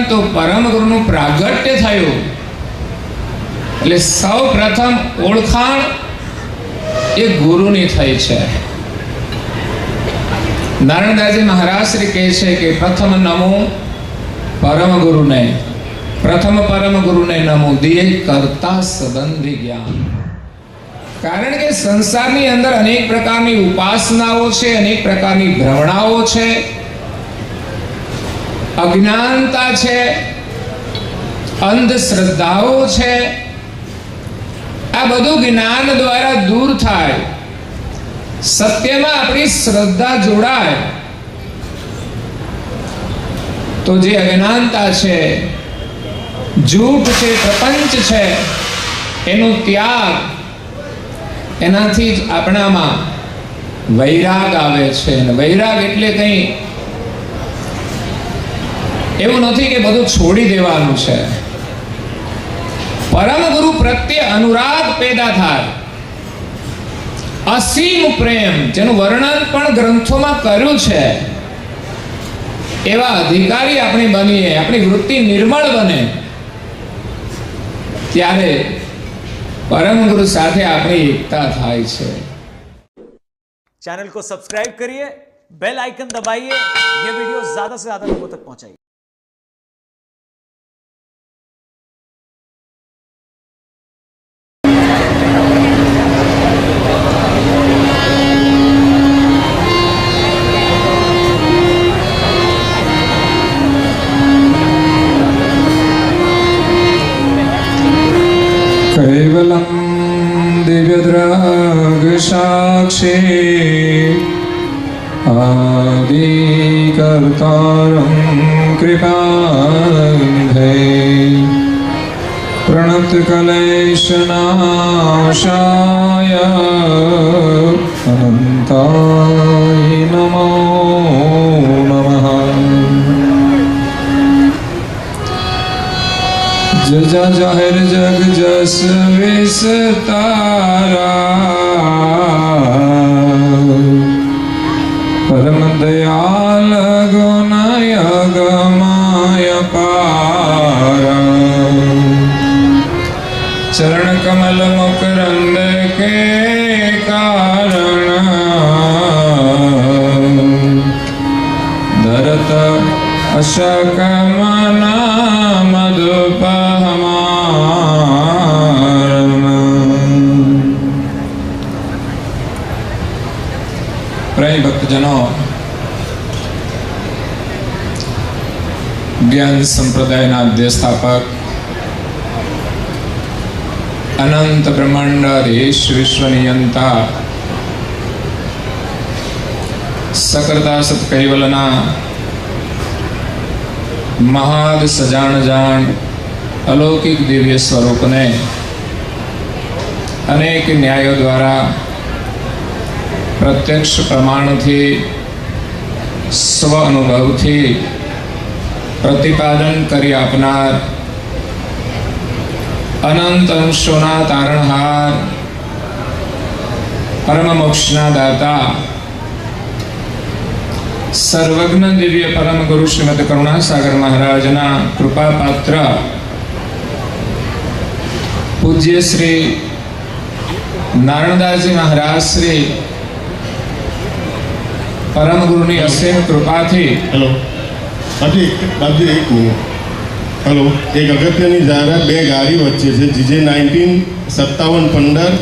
પરંતુ પરમ ગુરુનું પ્રાગટ્ય થયું એટલે સૌ પ્રથમ ઓળખાણ એ ગુરુની થઈ છે. નારણદાસજી મહારાજ શ્રી કહે છે કે પ્રથમ નમો પરમ ગુરુને, પ્રથમ પરમ ગુરુને નમો દિયે કરતા સંબંધી જ્ઞાન. કારણ કે સંસારની અંદર અનેક પ્રકારની ઉપાસનાઓ છે, અનેક પ્રકારની ભ્રમણાઓ છે, અજ્ઞાનતા છે, અંધશ્રદ્ધાઓ છે. આ બધું જ્ઞાન દ્વારા દૂર થાય, સત્યમાં આપણી શ્રદ્ધા જોડાય તો જે અજ્ઞાનતા છે, જૂઠ છે, પ્રપંચ છે, એનો ત્યાગ, એનાથી જ આપણામાં વૈરાગ આવે છે. અને વૈરાગ એટલે કંઈ એવું નથી કે બધું છોડી દેવાનું છે. પરમ ગુરુ પ્રત્યે અનુરાગ પેદા થાય, અસીમ પ્રેમ, જેનું વર્ણન પણ ગ્રંથોમાં કર્યું છે. એવા અધિકારી આપણે બનીએ, આપણી વૃત્તિ નિર્મળ બને, ત્યારે परम गुरु साथे अपनी एकता थाय छे। चैनल को सब्सक्राइब करिए, बेल आइकन दबाइए, ये वीडियो ज्यादा से ज्यादा लोगों तक पहुंचाइए। कैवलं दिव्यद्राग साक्षी आदिकर्तारं कृपानिधे प्रणतकलेशनाशाय अनन्ताय नमो नमः। जजा जाहिर जग जस विस्तारा परम दयाल गुणय गमाय पारा चरण कमल मुकरंद के कारण धरत अशक मना प्रिय भक्तजनों, ज्ञान संप्रदायना अध्यस्थापक अनंत ब्रह्मांडाधीश विश्व नियंता सकरता सत कैवलना महाद सजान जान अलौकिक दिव्य स्वरूप ने अनेक न्यायों द्वारा प्रत्यक्ष प्रमाण थी स्व अनुभव थी प्रतिपादन करी आपनार अनंत अंशोना तारणहार परम मोक्षना दाता सर्वज्ञ दिव्य परम गुरु श्रीमद करुणासागर महाराजना कृपा पात्र पूज्य श्री नारायणदासजी महाराज श्री परम गुरु ની અસીમ કૃપાથી હેલો બાપજી એક મિનિટ હેલો એક અગત્યની જાહેરાત બે ગાડી વચ્ચે છે જીજે 195715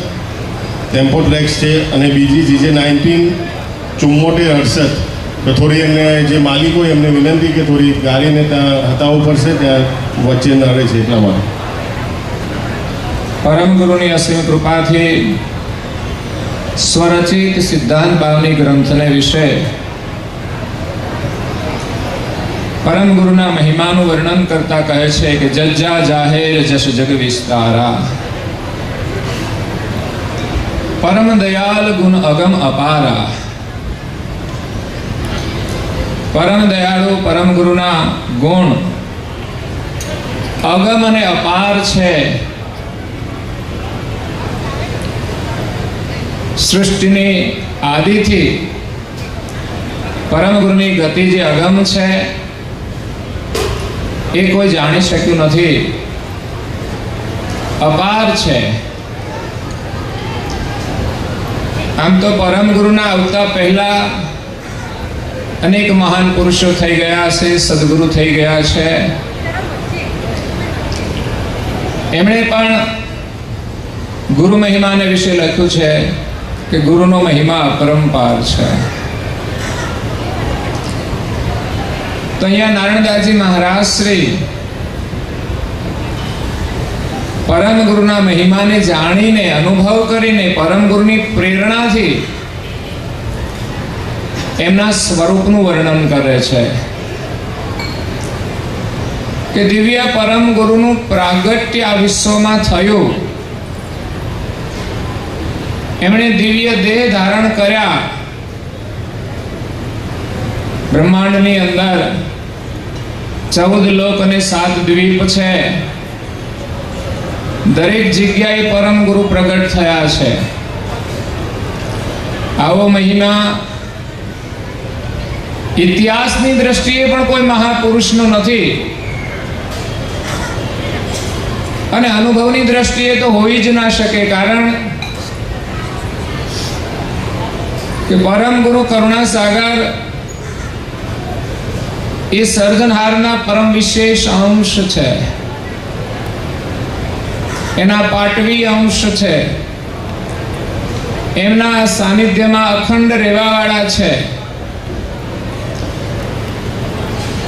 ટેમ્પો ટ્રેક્સ છે અને બીજી જીજે 197468 તો થોડી એમને જે માલિકો એમને વિનંતી કે થોડી ગાડીને ત્યાં હટાવવું પડશે, ત્યાં વચ્ચે નડે છે એટલા માટે. પરમ ગુરુની અસીમ કૃપાથી स्वरचित सिद्धांत भावनी ग्रंथ ने विषय परम गुरुना महिमानु वर्णन करता कहे छे कि जज्जा जाहेर जश जग विस्तारा परम दयाल गुण अगम अपारा। परम दयालु परम गुरुना गुण अगम ने अपार छे। सृष्टि आदि थी परम गुरु की गति जे अगम है એ કોઈ જાણી શક્યું નથી, અપાર છે. આમ તો પરમ ગુરુના આવતા પહેલા અનેક મહાન પુરુષો થઈ ગયા છે, સદગુરુ થઈ ગયા છે. એમણે પણ ગુરુ મહિમાને વિશે લખ્યું છે કે ગુરુનો મહિમા અપરંપાર છે. તો અહીંયા નારાયણદાસજી મહારાજ શ્રી પરમ ગુરુના મહિમાને જાણીને, અનુભવ કરીને, પરમ ગુરુની પ્રેરણાથી એમના સ્વરૂપનું વર્ણન કરે છે કે દિવ્ય પરમ ગુરુનું પ્રાગટ્ય આ વિશ્વમાં થયું. એમણે દિવ્ય દેહ ધારણ કર્યા. બ્રહ્માંડની અંદર 14 લોક અને 7 દ્વીપ છે. દરેક જગ્યાએ પરમ ગુરુ પ્રગટ થયા છે. આવો મહિમા ઇતિહાસની દ્રષ્ટિએ પણ કોઈ મહાપુરુષનો નથી, અને અનુભવની દ્રષ્ટિએ તો હોઈ જ ના શકે. કારણ કે પરમ ગુરુ કરુણા સાગર એ સર્જનહારના પરમ વિશેષ અંશ છે, એના પાટવી અંશ છે, એમના સાનિધ્યમાં અખંડ રહેવાવાળા છે.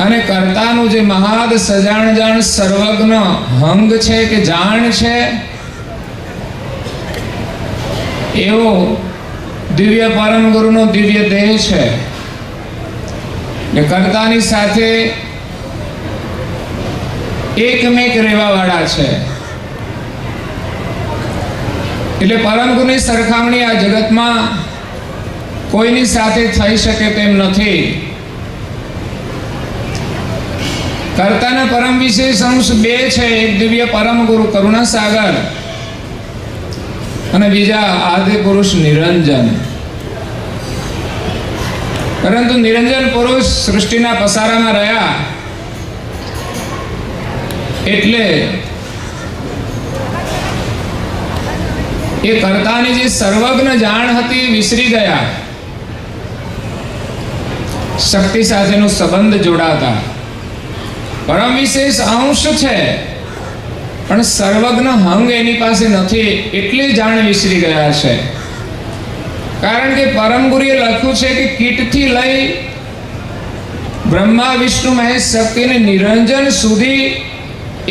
અને કર્તાનું જે મહાદ સજાણ જાણ સર્વજ્ઞ હંગ છે કે જાણ છે, એવો દિવ્ય પરમ ગુરુનો દિવ્ય દેહ છે. કર્તાની સાથે એકમેક રહેવાવાળા છે. એટલે પરમ ગુરુની સરખામણી આ જગતમાં કોઈની સાથે થઈ શકે તેમ નથી. કર્તાના પરમ વિશેષ અંશ 2 છે. એક દિવ્ય પરમ ગુરુ કરુણા સાગર અને બીજા આદિ પુરુષ નિરંજન. પરંતુ નિરંજન પુરુષ સૃષ્ટિના પસારામાં રહ્યા એટલે એ કર્તાની જે સર્વજ્ઞ જાણ હતી વિસરી ગયા. શક્તિ સાથેનો સંબંધ જોડાતા પરમ વિશેષ અંશ છે, પણ સર્વજ્ઞ હંગ એની પાસે નથી, એટલે જાણ વિસરી ગયા છે. કારણ કે પરમ ગુરુએ લખ્યું છે કે કીટથી લઈ બ્રહ્મા વિષ્ણુ મહેશ શક્તિ અને નિરંજન સુધી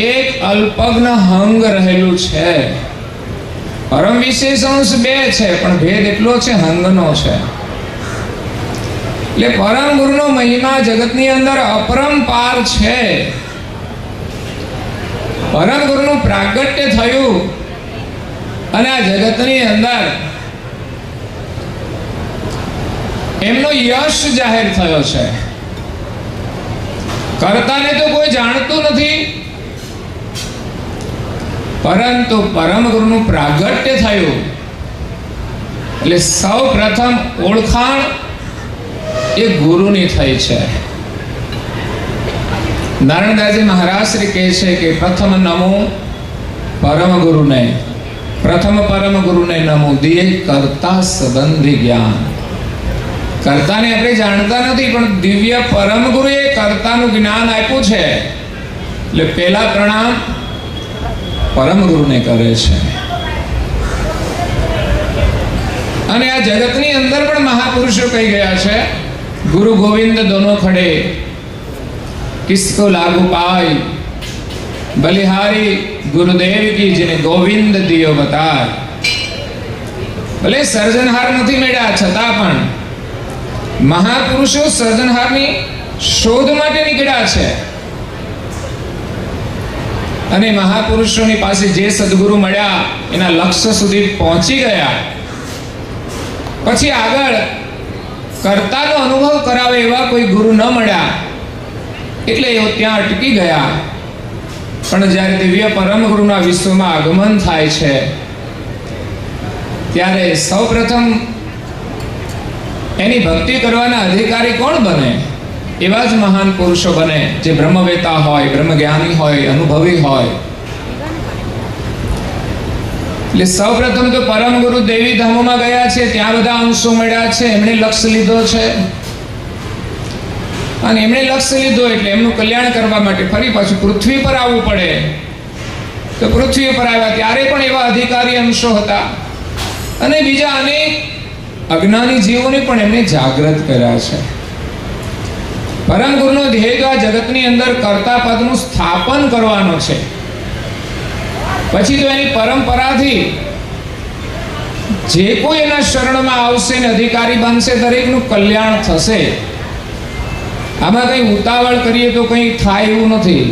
એક અલ્પજ્ઞ હંગ રહેલું છે. પરમ વિશેષ અંશ 2 છે, પણ ભેદ એટલો છે, હંગનો છે. એટલે પરમ ગુરુનો મહિમા જગતની અંદર અપરંપાર છે. પરમ ગુરુનું પ્રાગટ્ય થયું અને આ જગતની અંદર એમનો યશ જાહેર થયો છે. કર્તાને તો કોઈ જાણતું નથી, પરંતુ પરમ ગુરુનું પ્રાગટ્ય થયું એટલે સૌ પ્રથમ ઓળખાણ એ ગુરુની થઈ છે. નારાયણદાસજી મહારાજ શ્રી કહે છે કે પ્રથમ નમો પરમ ગુરુને, પ્રથમ પરમ ગુરુને નમો દિયે કર્તા સંબંધી જ્ઞાન. કર્તાને આપણે જાણતા નથી, પણ દિવ્ય પરમ ગુરુએ કર્તાનું જ્ઞાન આપ્યું છે. એટલે પહેલા પ્રણામ પરમ ગુરુને કરે છે. અને આ જગતની અંદર પણ મહાપુરુષો કહી ગયા છે, ગુરુ ગોવિંદ દોનો ખડે કિસકો લાગુ પાય, બલિહારી ગુરુદેવ કી જેને ગોવિંદ દિયો બતાય. ભલે સર્જનહાર નથી મળ્યા છતાં પણ મહાપુરુષો સર્જનહારની શોધ માટે નીકળ્યા છે. અને મહાપુરુષોની પાસે જે સદગુરુ મળ્યા એના લક્ષ્ય સુધી પહોંચી ગયા. પછી આગળ કર્તાનો અનુભવ કરાવે એવા કોઈ ગુરુ ન મળ્યા એટલે એઓ ત્યાં અટકી ગયા. પણ જ્યારે દિવ્ય પરમ ગુરુના વિશ્વમાં આગમન થાય છે ત્યારે સૌપ્રથમ એની ભક્તિ કરવાના અધિકારી કોણ બને? એવા જ મહાન પુરુષો બને જે બ્રહ્મવેતા હોય, બ્રહ્મજ્ઞાની હોય, અનુભવી હોય. એટલે સૌપ્રથમ તો પરમ ગુરુ દેવી ધામોમાં ગયા છે, ત્યાં બધા અંશો મળ્યા છે, એમણે લક્ષ્ય લીધો છે. અને એમણે લક્ષ્ય લીધો એટલે એમનું કલ્યાણ કરવા માટે ફરી પાછું પૃથ્વી પર આવવું પડે. તો પૃથ્વી પર આવ્યા ત્યારે પણ એવા અધિકારી અંશો હતા અને બીજા અનેક અજ્ઞાની જીવોને પણ એમણે જાગૃત કર્યા છે. પરમ ગુરુનો ધ્યેય તો આ જગતની અંદર કર્તા પદનું સ્થાપન કરવાનો છે. પછી તો એની પરંપરાથી જે કોઈ એના શરણમાં આવશે ને અધિકારી બનશે, દરેકનું કલ્યાણ થશે. આમાં કંઈ ઉતાવળ કરીએ તો કંઈ થાય એવું નથી,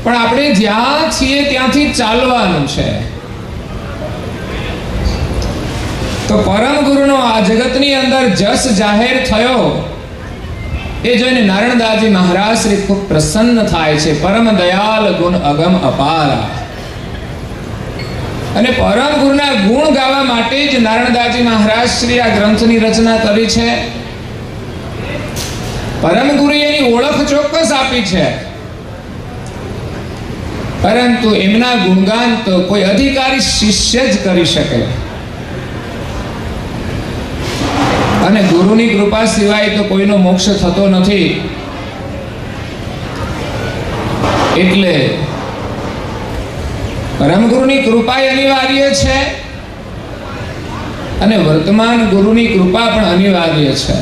પણ આપણે જ્યાં છીએ ત્યાંથી ચાલવાનું છે. તો પરમ ગુરુનો આ જગતની અંદર જસ જાહેર થયો એ જોઈને નારણદાસજી મહારાજ શ્રી ખૂબ પ્રસન્ન થાય છે. પરમ દયાલ ગુણ અગમ અપારા. અને પરમ ગુરુના ગુણ ગાવા માટે જ નારણદાસજી મહારાજ શ્રી આ ગ્રંથની રચના કરી છે. પરમ ગુરુએ એની ઓળખ ચોક્કસ આપી છે, પરંતુ એમના ગુણગાન તો કોઈ અધિકારી શિષ્ય જ કરી શકે. અને ગુરુની કૃપા સિવાય તો કોઈનો મોક્ષ થતો નથી. એટલે પરમ ગુરુની કૃપા અનિવાર્ય છે અને વર્તમાન ગુરુની કૃપા પણ અનિવાર્ય છે.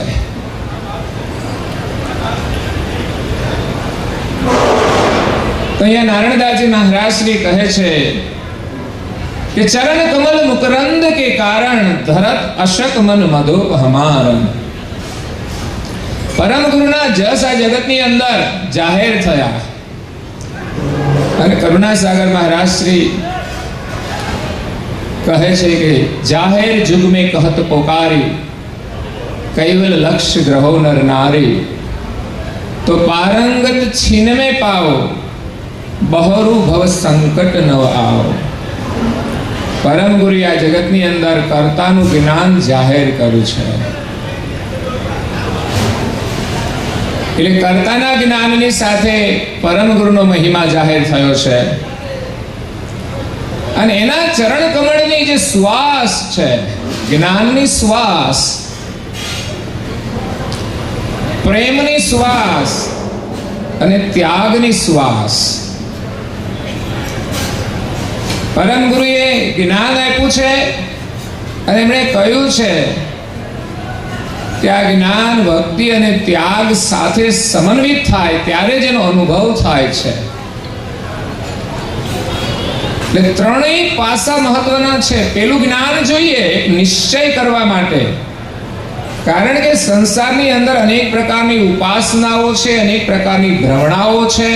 તો અહીંયા નારણદાસજી મહારાજ શ્રી કહે છે कि चरण कमल मुकरंद के कारण धरत अशक मन मधुप हमारन. परम गुरुना जस आ जगतनी अंदर जाहिर थया અને કરુણાસાગર મહારાજ શ્રી કહે છે કે જાહેર जुग में कहत પોકારી कैवल लक्ष्य ग्रहो नर नारी तो पारंगत छीन में पाओ बहरू भव संकट नव आओ. પરમ ગુરુએ આ જગતની અંદર કર્તાનું જ્ઞાન જાહેર કર્યું છે. એટલે કર્તાના જ્ઞાનની સાથે પરમ ગુરુનો મહિમા જાહેર થયો છે. અને એના ચરણ કમળની જે શ્વાસ છે, જ્ઞાનની શ્વાસ, પ્રેમની શ્વાસ અને ત્યાગની શ્વાસ. પરમ ગુરુએ જ્ઞાન આપ્યું છે અને એમણે કહ્યું છે કે આ જ્ઞાન ભક્તિ અને ત્યાગ સાથે સમન્વિત થાય ત્યારે જ એનો અનુભવ થાય છે. એટલે ત્રણેય પાસા મહત્વના છે. પેલું જ્ઞાન જોઈએ એક નિશ્ચય કરવા માટે, કારણ કે સંસારની અંદર અનેક પ્રકારની ઉપાસનાઓ છે, અનેક પ્રકારની ભ્રમણાઓ છે,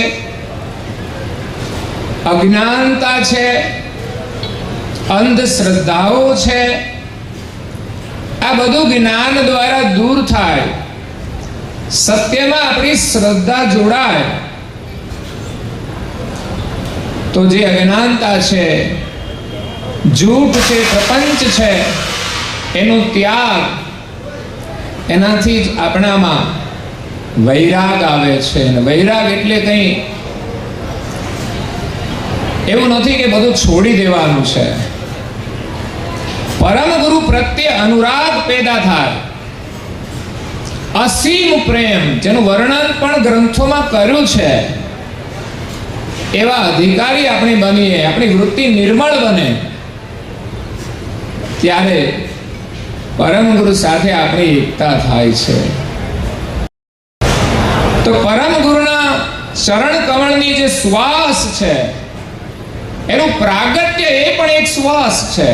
અજ્ઞાનતા છે, અંધશ્રદ્ધાઓ છે. આ બધું જ્ઞાન દ્વારા દૂર થાય, સત્યમાં આપણી શ્રદ્ધા જોડાય તો જે અજ્ઞાનતા છે, જૂઠ છે, પ્રપંચ છે, એનો ત્યાગ, એનાથી જ આપણામાં વૈરાગ આવે છે. અને વૈરાગ એટલે કંઈ એવું નથી કે બધું છોડી દેવાનું છે. પરમ ગુરુ પ્રત્યે અનુરાગ પેદા થાય, અસીમ પ્રેમ, જેનું વર્ણન પણ ગ્રંથોમાં કર્યું છે. એવા અધિકારી આપણે બનીએ, આપણી વૃત્તિ નિર્મળ બને, ત્યારે પરમ ગુરુ સાથે આપણી એકતા થાય છે. તો પરમ ગુરુના ચરણ કમળની જે શ્વાસ છે એનું પ્રાગટ્ય એ પણ એક શ્વાસ છે.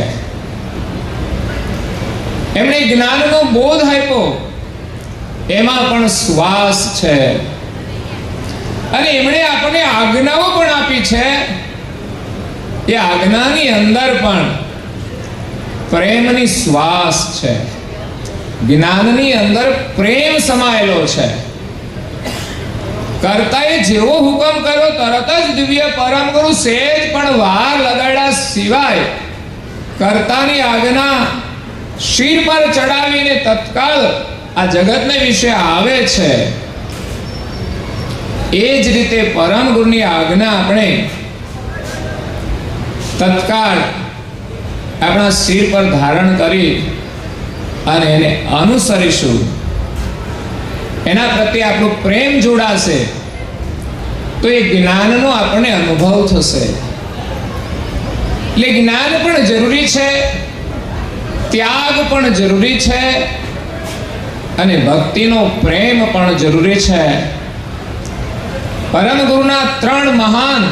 એમણે જ્ઞાનનો બોધ આપ્યો, એમાં પણ શ્વાસ છે. અને એમણે આપણને આજ્ઞાઓ પણ આપી છે, એ આજ્ઞાની અંદર પણ પ્રેમની શ્વાસ છે. જ્ઞાનની અંદર પ્રેમ સમાયેલો છે. કર્તાએ જેવો હુકમ કર્યો તરત જ દિવ્ય પરમ ગુરુ સેજ પણ વાર લગાડ્યા સિવાય કર્તાની આજ્ઞા શિર પર ચડાવીને તત્કાલ આ જગતને વિશે આવે છે. એ જ રીતે પરમ ગુરુની આજ્ઞા આપણે તત્કાળ આપણા શિર પર ધારણ કરી અને એને અનુસરીશું, એના પ્રત્યે આપણો પ્રેમ જોડાશે તો એ જ્ઞાનનો આપણને અનુભવ થશે. એટલે જ્ઞાન પણ જરૂરી છે, ત્યાગ પણ જરૂરી છે અને ભક્તિનો પ્રેમ પણ જરૂરી છે. પરમ ગુરુના 3 મહાન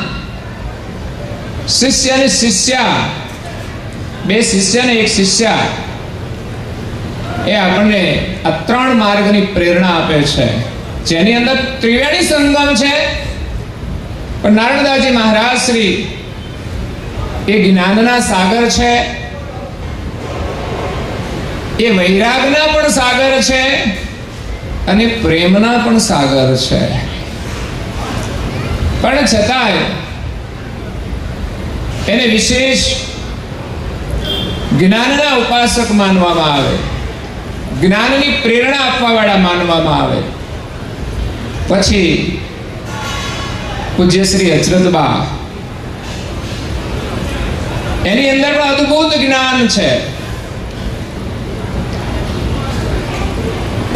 શિષ્ય અને શિષ્યા, 2 શિષ્ય અને 1 શિષ્યા, એ આપણને આ 3 માર્ગની પ્રેરણા આપે છે, જેની અંદર ત્રિવેણી સંગમ છે. પણ નારણદાસજી મહારાજ શ્રી એ જ્ઞાનના સાગર છે, એ વૈરાગના પણ સાગર છે અને પ્રેમના પણ સાગર છે. પણ છતાંય એને વિશેષ જ્ઞાનના ઉપાસક માનવામાં આવે, જ્ઞાનની પ્રેરણા આપવા વાળા માનવામાં આવે. પછી પૂજ્ય શ્રી અચરતબા, એની અંદર પણ અદ્ભુત જ્ઞાન છે.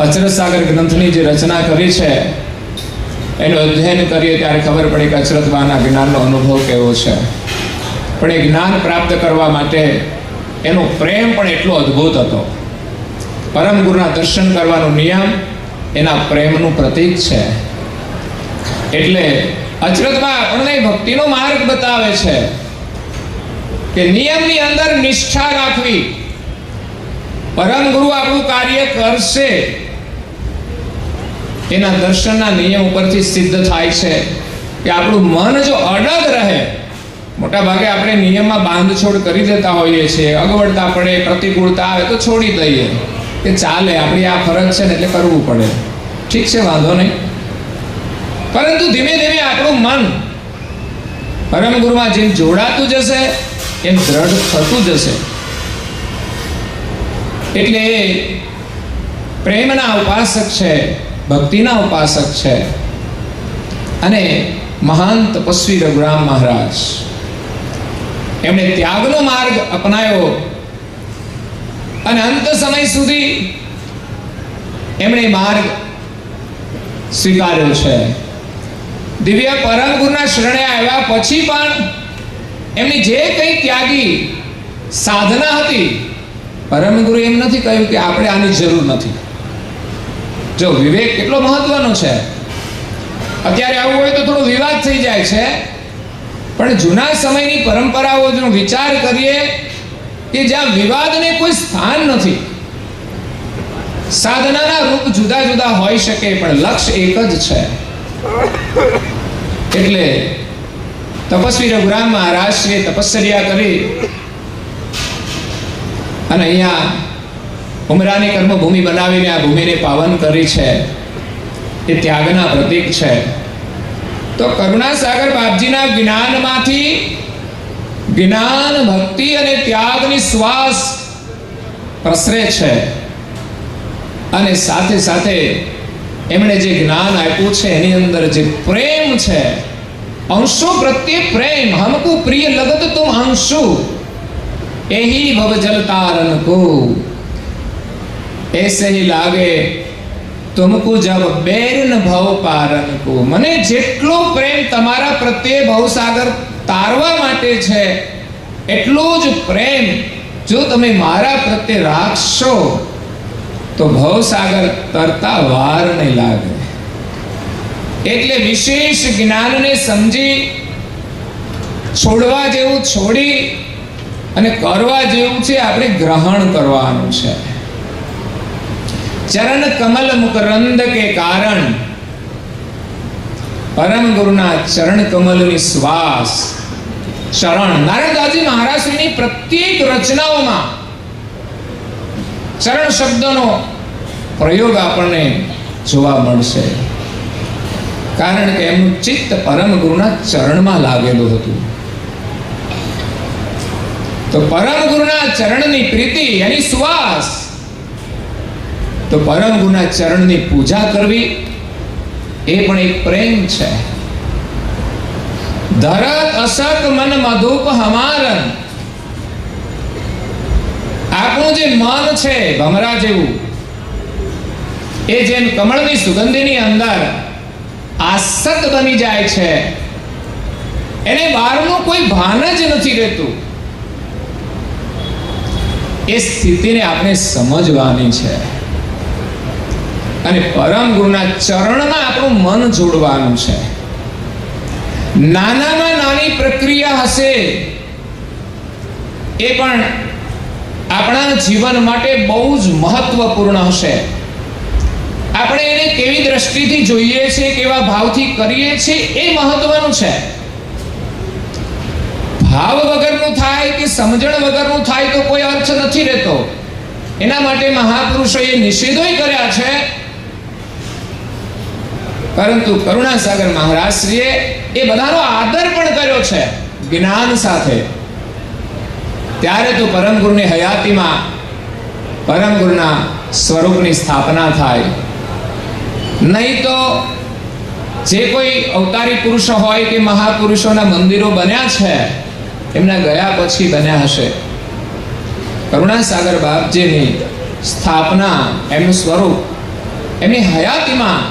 અચરત સાગર ગ્રંથની જે રચના કરી છે એનું અધ્યયન કરીએ ત્યારે ખબર પડે કે અચરતબાના જ્ઞાનનો અનુભવ કેવો છે. પણ એ જ્ઞાન પ્રાપ્ત કરવા માટે એનો પ્રેમ પણ એટલો અદ્ભુત હતો. પરમ ગુરુના દર્શન કરવાનો નિયમ એના પ્રેમનું પ્રતીક છે. એટલે અચરતબા આપણને ભક્તિનો માર્ગ બતાવે છે કે નિયમની અંદર નિષ્ઠા રાખવી. પરમ ગુરુ આપણું કાર્ય કરશે એના દર્શનના નિયમ ઉપરથી સિદ્ધ થાય છે કે આપણું મન જો અડગ રહે, મોટા ભાગે આપણે નિયમમાં બાંધછોડ કરી દેતા હોઈએ છીએ, અગવડતા પડે, પ્રતિકૂળતા આવે તો છોડી દઈએ કે ચાલે, આપણી આ ફરજ છે ને એટલે કરવું પડે, ઠીક છે, વાંધો નહીં. પરંતુ ધીમે ધીમે આપણું મન પરમ ગુરુમાં જેમ જોડાતું જશે એમ દ્રઢ થતું જશે. એટલે એ પ્રેમના ઉપાસક છે, ભક્તિના ઉપાસક છે. અને મહાન તપસ્વી રઘુરામ મહારાજ, એમણે ત્યાગનો માર્ગ અપનાવ્યો અને અંત સમય સુધી એમણે માર્ગ સ્વીકાર્યો છે. દિવ્ય પરમ ગુરુના શરણે આવ્યા પછી પણ એમની જે કંઈ ત્યાગી સાધના હતી, પરમ ગુરુ એમ નથી કહ્યું કે આપણે આની જરૂર નથી. જો વિવેક કેટલો મહત્વનો છે. અત્યારે આવું હોય તો થોડો વિવાદ થઈ જાય છે, પણ જૂના સમયની પરંપરાઓનો વિચાર કરીએ કે જ્યાં વિવાદને કોઈ સ્થાન નથી. સાધનાના રૂપ જુદા જુદા હોઈ શકે પણ લક્ષ્ય એક જ છે. એટલે તપસ્વી રઘુરામ મહારાજે તપશ્ચર્યા કરી અને અહીંયા ઉમરાની કર્મભૂમિ બનાવીને આ ભૂમિને પાવન કરી છે. એ ત્યાગના પ્રતીક છે. તો કરુણાસાગર બાપજીના જ્ઞાનમાંથી જ્ઞાન, ભક્તિ અને ત્યાગની શ્વાસ પ્રસરે છે. અને સાથે સાથે એમણે જે જ્ઞાન આપ્યું છે એની અંદર જે પ્રેમ છે, અંશો પ્રત્યે પ્રેમ, હમકો પ્રિય લગત તુમ અંશુ એહી ભવ જલ તારન કો ऐसे ही लागे तुमको जब बैरन भव पारन को. મને જેટલો પ્રેમ તમારા પ્રત્યે ભવસાગર તારવા માટે છે એટલો જ પ્રેમ જો તમે મારા પ્રત્યે રાખશો તો ભવસાગર તરતા વાર નહીં લાગે. એટલે વિશેષ જ્ઞાનને સમજી છોડવા જેવું છોડી અને કરવા જેવું છે આપણે ગ્રહણ કરવાનું છે. चरण कमल मुकरंद के कारण परम गुरुना चरण कमलनी श्वास चरण. નારણદાસજી મહારાજની પ્રત્યેક રચનાઓમાં ચરણ શબ્દનો પ્રયોગ આપણને જોવા મળશે. કારણ કે એમનું ચિત્ત પરમ ગુરુના ચરણમાં લાગેલું હતું. તો પરમ ગુરુના ચરણની પ્રીતિ એની શ્વાસ, તો પરમ ગુરુના ચરણની પૂજા કરવી એ પણ એક પ્રેમ છે. ધરત અસક મન મધુપ હમારન. આપણું જે મન છે ભમરા જેવું, એ જેમ કમળની સુગંધીની અંદર આસક્ત બની જાય છે, એને બહારનું કોઈ ભાન જ નથી રહેતું. એ સ્થિતિને આપણે સમજવાની છે અને પરમ ગુરુના ચરણમાં આપણું મન જોડવાનું છે. નાનામાં નાની પ્રક્રિયા હશે, એ પણ આપણા જીવન માટે બહુ જ મહત્વપૂર્ણ હશે. આપણે એને કેવી દ્રષ્ટિથી જોઈએ છીએ, કેવા ભાવથી કરીએ છીએ, એ મહત્વનું છે. ભાવ વગરનું થાય કે સમજણ વગરનું થાય તો કોઈ અર્થ નથી રહેતો. એના માટે મહાપુરુષોએ નિષેધોય કર્યા છે. પરંતુ કરુણાસાગર મહારાજશ્રીએ એ બધાનો આદર પણ કર્યો છે જ્ઞાન સાથે. ત્યારે તો પરમ ગુરુની હયાતીમાં પરમ ગુરુના સ્વરૂપની સ્થાપના થાય. નહીં તો જે કોઈ અવતારી પુરુષો હોય કે મહાપુરુષોના મંદિરો બન્યા છે, એમના ગયા પછી બન્યા હશે. કરુણાસાગર બાપજીની સ્થાપના, એમનું સ્વરૂપ એમની હયાતીમાં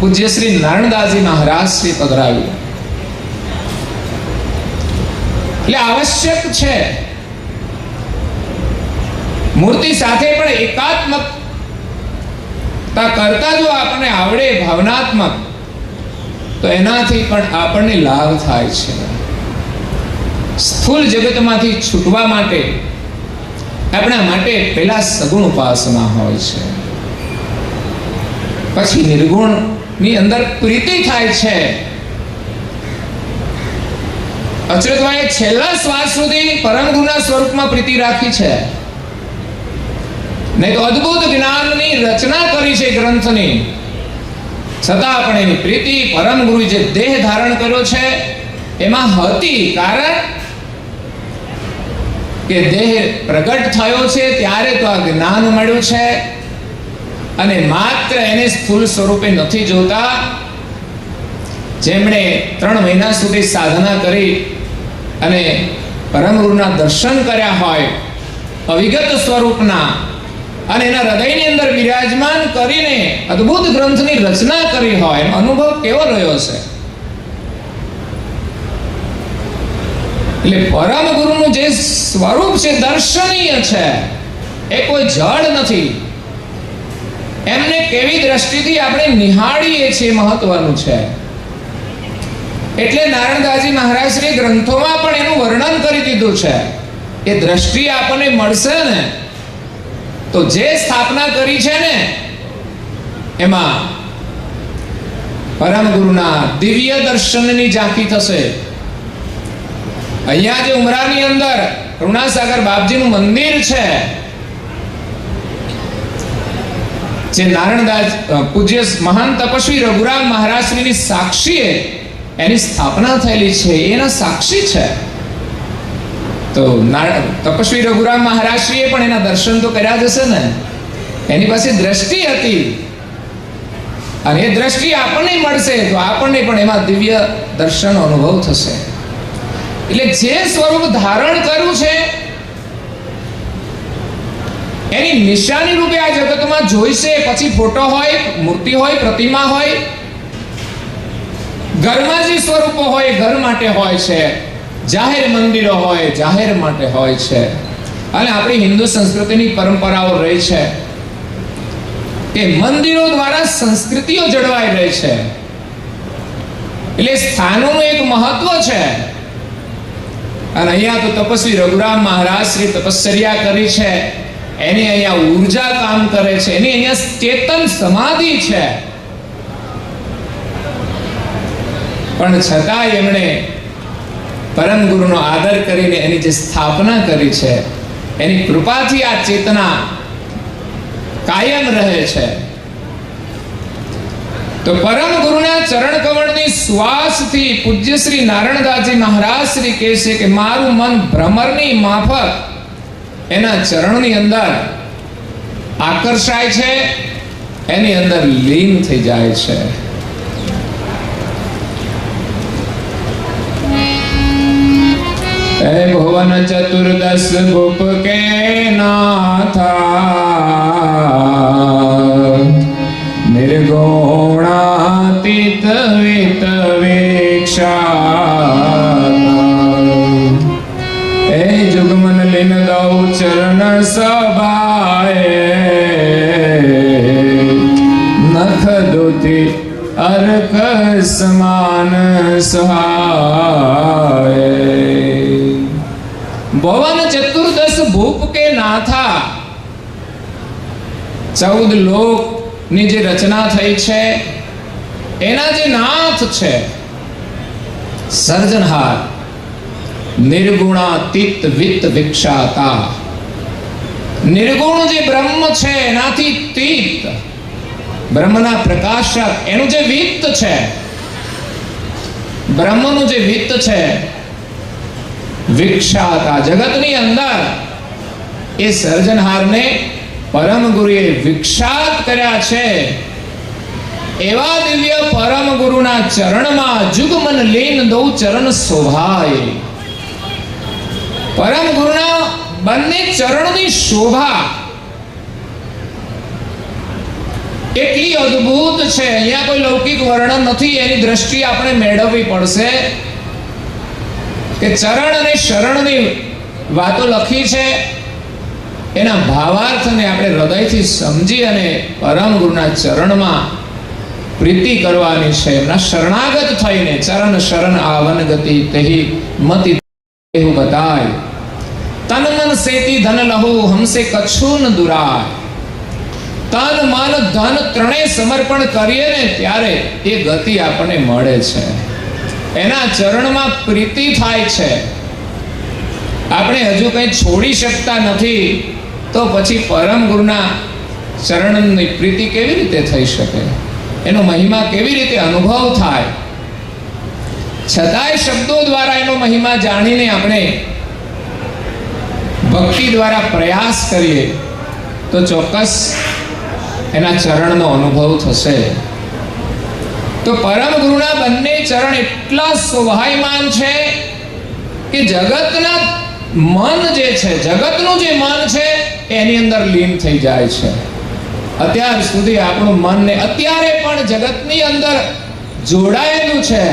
પૂજ્ય શ્રી નારણદાસજી મહારાજ શ્રી પધરાવ્યું. એટલે આવશ્યક છે મૂર્તિ સાથે પણ એકાત્મકતા કરતા જો આપણને આવડે ભાવનાત્મક, તો એનાથી પણ આપણને લાભ થાય છે. સ્થૂળ જગતમાંથી છૂટવા માટે આપણા માટે પહેલા સગુણ ઉપાસના હોય છે, પછી નિર્ગુણ ની અંદર પ્રીતિ થાય છે. અચરતભાઈએ છેલ્લા શ્વાસ સુધી પરમ ગુરુના સ્વરૂપમાં પ્રીતિ રાખી છે. નહીં તો અદ્ભુત જ્ઞાનની રચના કરી છે ગ્રંથની, છતાં પણ એની પ્રીતિ પરમ ગુરુ જે દેહ ધારણ કર્યો છે એમાં હતી. કારણ કે દેહ પ્રગટ થયો છે ત્યારે તો આ જ્ઞાન મળ્યું છે, અને માત્ર એને સ્થૂળ સ્વરૂપે નથી જોતા. જેમણે 3 મહિના સુધી સાધના કરી અને પરમ ગુરુના દર્શન કર્યા હોય અવિગત સ્વરૂપના, અને એના હૃદયની અંદર બિરાજમાન કરીને અદ્ભુત ગ્રંથની રચના કરી હોય, એનો અનુભવ કેવો રહ્યો છે. એટલે પરમ ગુરુનું જે સ્વરૂપ છે દર્શનીય છે, એ કોઈ જડ નથી. એમને કેવી દ્રષ્ટિથી આપણે નિહાળીએ છીએ મહત્વનું છે. એટલે નારણદાસજી મહારાજશ્રી ગ્રંથોમાં પણ એનું વર્ણન કરી દીધું છે. એ દ્રષ્ટિ આપણને મળશે ને તો જે સ્થાપના કરી છે ને એમાં પરમ ગુરુના દિવ્ય દર્શનની ઝાંખી થશે. અહીંયા જે ઉમરાની અંદર કરુણાસાગર બાપજીનું મંદિર છે, જે નારણદાસ પૂજ્ય મહાન તપસ્વી રઘુરામ મહારાજશ્રીની સાક્ષીએ એની સ્થાપના થયેલી છે, એના સાક્ષી છે. તો તપસ્વી રઘુરામ મહારાજશ્રીએ પણ એના દર્શન તો કર્યા જ હશે ને. એની પાસે દ્રષ્ટિ હતી, અને એ દ્રષ્ટિ આપણને મળશે તો આપણને પણ એમાં દિવ્ય દર્શન અનુભવ થશે. એટલે જે સ્વરૂપ ધારણ કર્યું છે એની નિશાની રૂપે આ જગતમાં જોઈશે. પછી ફોટો હોય, મૂર્તિ હોય, પ્રતિમા હોય, ઘરમાં જે સ્વરૂપો હોય ઘર માટે હોય છે, જાહેર મંદિરો હોય જાહેર માટે હોય છે. અને આપણી હિન્દુ સંસ્કૃતિની પરંપરાઓ રહી છે કે મંદિરો દ્વારા સંસ્કૃતિઓ જળવાઈ રહી છે. એટલે સ્થાનોનું એક મહત્વ છે. અને અહીંયા તો તપસ્વી રઘુરામ મહારાજ શ્રી તપશ્ચર્યા કરી છે, એની અહીંયા ઉર્જા કામ કરે છે, એની અહીંયા ચેતન સમાધિ છે. પણ છતાંય એમણે પરમ ગુરુનો આદર કરીને એની જે સ્થાપના કરી છે, એની કૃપાથી આ ચેતના કાયમ રહે છે. તો પરમ ગુરુના ચરણ કમળની શ્વાસથી પૂજ્ય શ્રી નારણદાસજી મહારાજ શ્રી કહે છે કે મારું મન ભ્રમરની માફક એના ચરણની અંદર આકર્ષાય છે એની અંદર લીન થઈ જાય છે. હે ભુવન ચતુર્દશ ભૂપ કે નાથા, નિર્ગુણાતીત વિત વિક્ષાતા, હે જુગમન લીન દૌ ચરણ સભાએ, નખ દોતી અર્ક સમાન સહાય. ભુવન ચતુર્દશ ભૂપ કે નાથા, 14 લોક ની જે રચના થઈ છે એના જે નાથ છે, સર્જનહાર, નિર્ગુણાતીત વિત વિક્ષાતા, નિર્ગુણ જે બ્રહ્મ છે એનાથી તીત, બ્રહ્મના પ્રકાશક એનું જે વિત્ત છે, બ્રહ્મનું જે વિત્ત છે, વિક્ષાતા, જગતની અંદર એ સર્જનહારને પરમ ગુરુએ વિક્ષાત કર્યા છે. એવા દિવ્ય પરમ ગુરુના ચરણમાં જુગમન લીન દૌ ચરણ શોભાય. પરમ ગુરુના બંને ચરણની શોભા એટલી અદ્ભુત છે, અહીંયા કોઈ લૌકિક વર્ણન નથી, એની દ્રષ્ટિ આપણે મેળવવી પડશે કે ચરણ અને શરણની વાતો લખી છે, એના ભાવાર્થને આપણે હૃદયથી સમજી અને પરમ ગુરુના ચરણમાં પ્રીતિ કરવાની છે. એમના શરણાગત થઈને ચરણ શરણ આવન ગતિ તેહી મતિ એવું બતાય, તન મન સેતી ધન લહુ હમસે કછું ન દુરાય. તન મન ધન ત્રણેય સમર્પણ કરીએ ને ત્યારે એ ગતિ આપણને મળે છે, એના ચરણમાં પ્રીતિ થાય છે. આપણે હજુ કંઈ છોડી શકતા નથી તો પછી પરમ ગુરુના ચરણની પ્રીતિ કેવી રીતે થઈ શકે, એનો મહિમા કેવી રીતે અનુભવ થાય? છતાંય શબ્દો દ્વારા એનો મહિમા જાણીને આપણે ભક્તિ દ્વારા પ્રયાસ કરીએ તો ચોક્કસ એના ચરણનો અનુભવ થશે. તો પરમ ગુરુના બંને ચરણ એટલા શોભાયમાન છે કે જગતના મન જે છે, જગતનું જે મન છે એની અંદર લીન થઈ જાય છે. અત્યાર સુધી આપણું મનને અત્યારે પણ જગતની અંદર જોડાયેલું છે,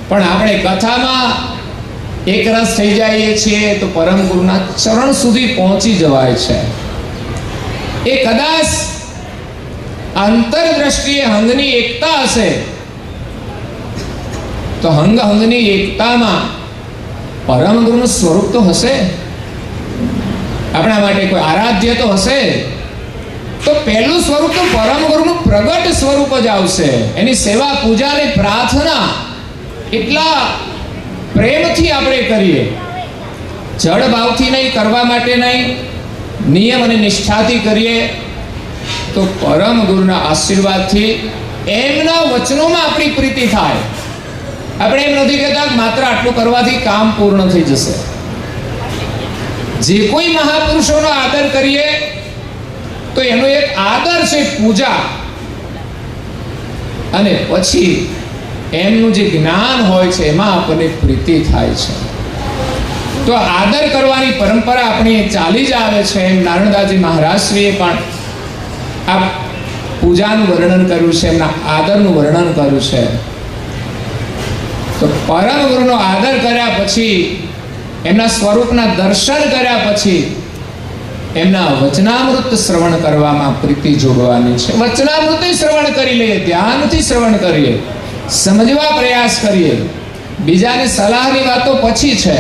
પણ આપણે કથામાં એકરસ થઈ જઈએ છીએ તો પરમ ગુરુના ચરણ સુધી પહોંચી જવાય છે. એ કદાચ અંતરદ્રષ્ટિએ હંગની એકતા હશે તો હંગની એકતામાં પરમ ગુરુનું સ્વરૂપ તો હશે, આપણા માટે કોઈ આરાધ્ય તો હશે. તો પહેલું સ્વરૂપ તો પરમ ગુરુનું પ્રગટ સ્વરૂપ જ આવશે. એની સેવા, પૂજા અને પ્રાર્થના એટલા પ્રેમથી આપણે કરીએ, જડ ભાવથી નહીં, કરવા માટે નહીં, નિયમ અને નિષ્ઠાથી કરીએ તો પરમ ગુરુના આશીર્વાદથી એમના વચનોમાં આપણી પ્રીતિ થાય. આપણે એમ નથી કહેતા માત્ર આટલું કરવાથી કામ પૂર્ણ થઈ જશે. જે કોઈ મહાપુરુષોનો આદર કરીએ તો એનો એક આદર છે પૂજા, અને પછી એમનું જે જ્ઞાન હોય છે એમાં આપણને પ્રીતિ થાય છે. તો આદર કરવાની પરંપરા આપણી ચાલી જ આવે છે. એમ નારણદાસજી મહારાજશ્રીએ પણ આ પૂજાનું વર્ણન કર્યું છે, એમના આદરનું વર્ણન કર્યું છે. તો પરમ ગુરુનો આદર કર્યા પછી, એમના સ્વરૂપના દર્શન કર્યા પછી એમના વચનામૃત શ્રવણ કરવામાં પ્રીતિ જોડવાની છે. વચનામૃત શ્રવણ કરી લઈએ, ધ્યાનથી શ્રવણ કરીએ, સમજવા પ્રયાસ કરીએ. બીજાને સલાહની વાતો પછી છે,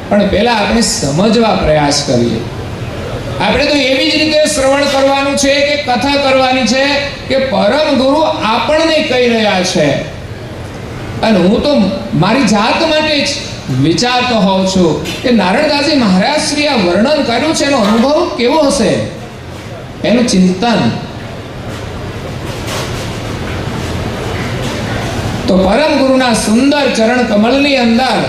પણ પહેલા આપણે સમજવા પ્રયાસ કરીએ. આપણે તો એવી જ રીતે શ્રવણ કરવાનું છે કે કથા કરવાની છે કે પરમ ગુરુ આપણને કહી રહ્યા છે. અને હું તો મારી જાત માટે જ વિચારતો હોઉં છું કે નારણદાસજી મહારાજશ્રી આ વર્ણન કર્યું છે, એનો અનુભવ કેવો હશે, એનું ચિંતન. તો પરમ ગુરુના સુંદર ચરણ કમલની અંદર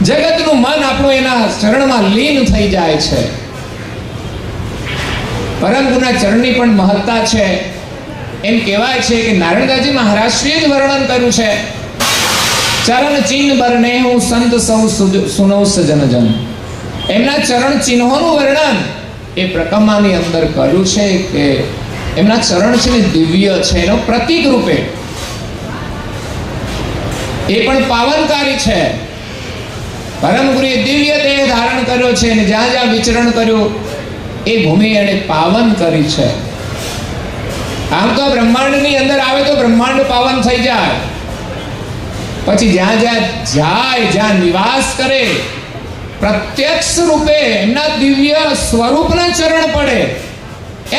જગતનું મન આપણું એના ચરણમાં લીન થઈ જાય છે. પરમ ગુરુના ચરણની પણ મહત્તા છે. એમ કહેવાય છે કે નારાયણદાસજી મહારાજશ્રીએ જ વર્ણન કર્યું છે, ચરણ ચિહ્ન બરને હું સંત સૌ સુનો સજન જન. એમના ચરણ ચિહ્નોનું વર્ણન એ પ્રકમાની અંદર કર્યું છે કે એમના ચરણ છે ને દિવ્ય છે, એનો પ્રતીક રૂપે એ પણ પાવનકારી છે. પરમ ગુરુએ દિવ્ય દેહ ધારણ કર્યો છે અને જ્યાં જ્યાં વિચરણ કર્યું એ ભૂમિ એને પાવન કરી છે. આમ તો બ્રહ્માંડની અંદર આવે તો બ્રહ્માંડ પાવન થઈ જાય, પછી જ્યાં જ્યાં જાય, જ્યાં નિવાસ કરે, પ્રત્યક્ષ રૂપે એમના દિવ્ય સ્વરૂપના ચરણ પડે,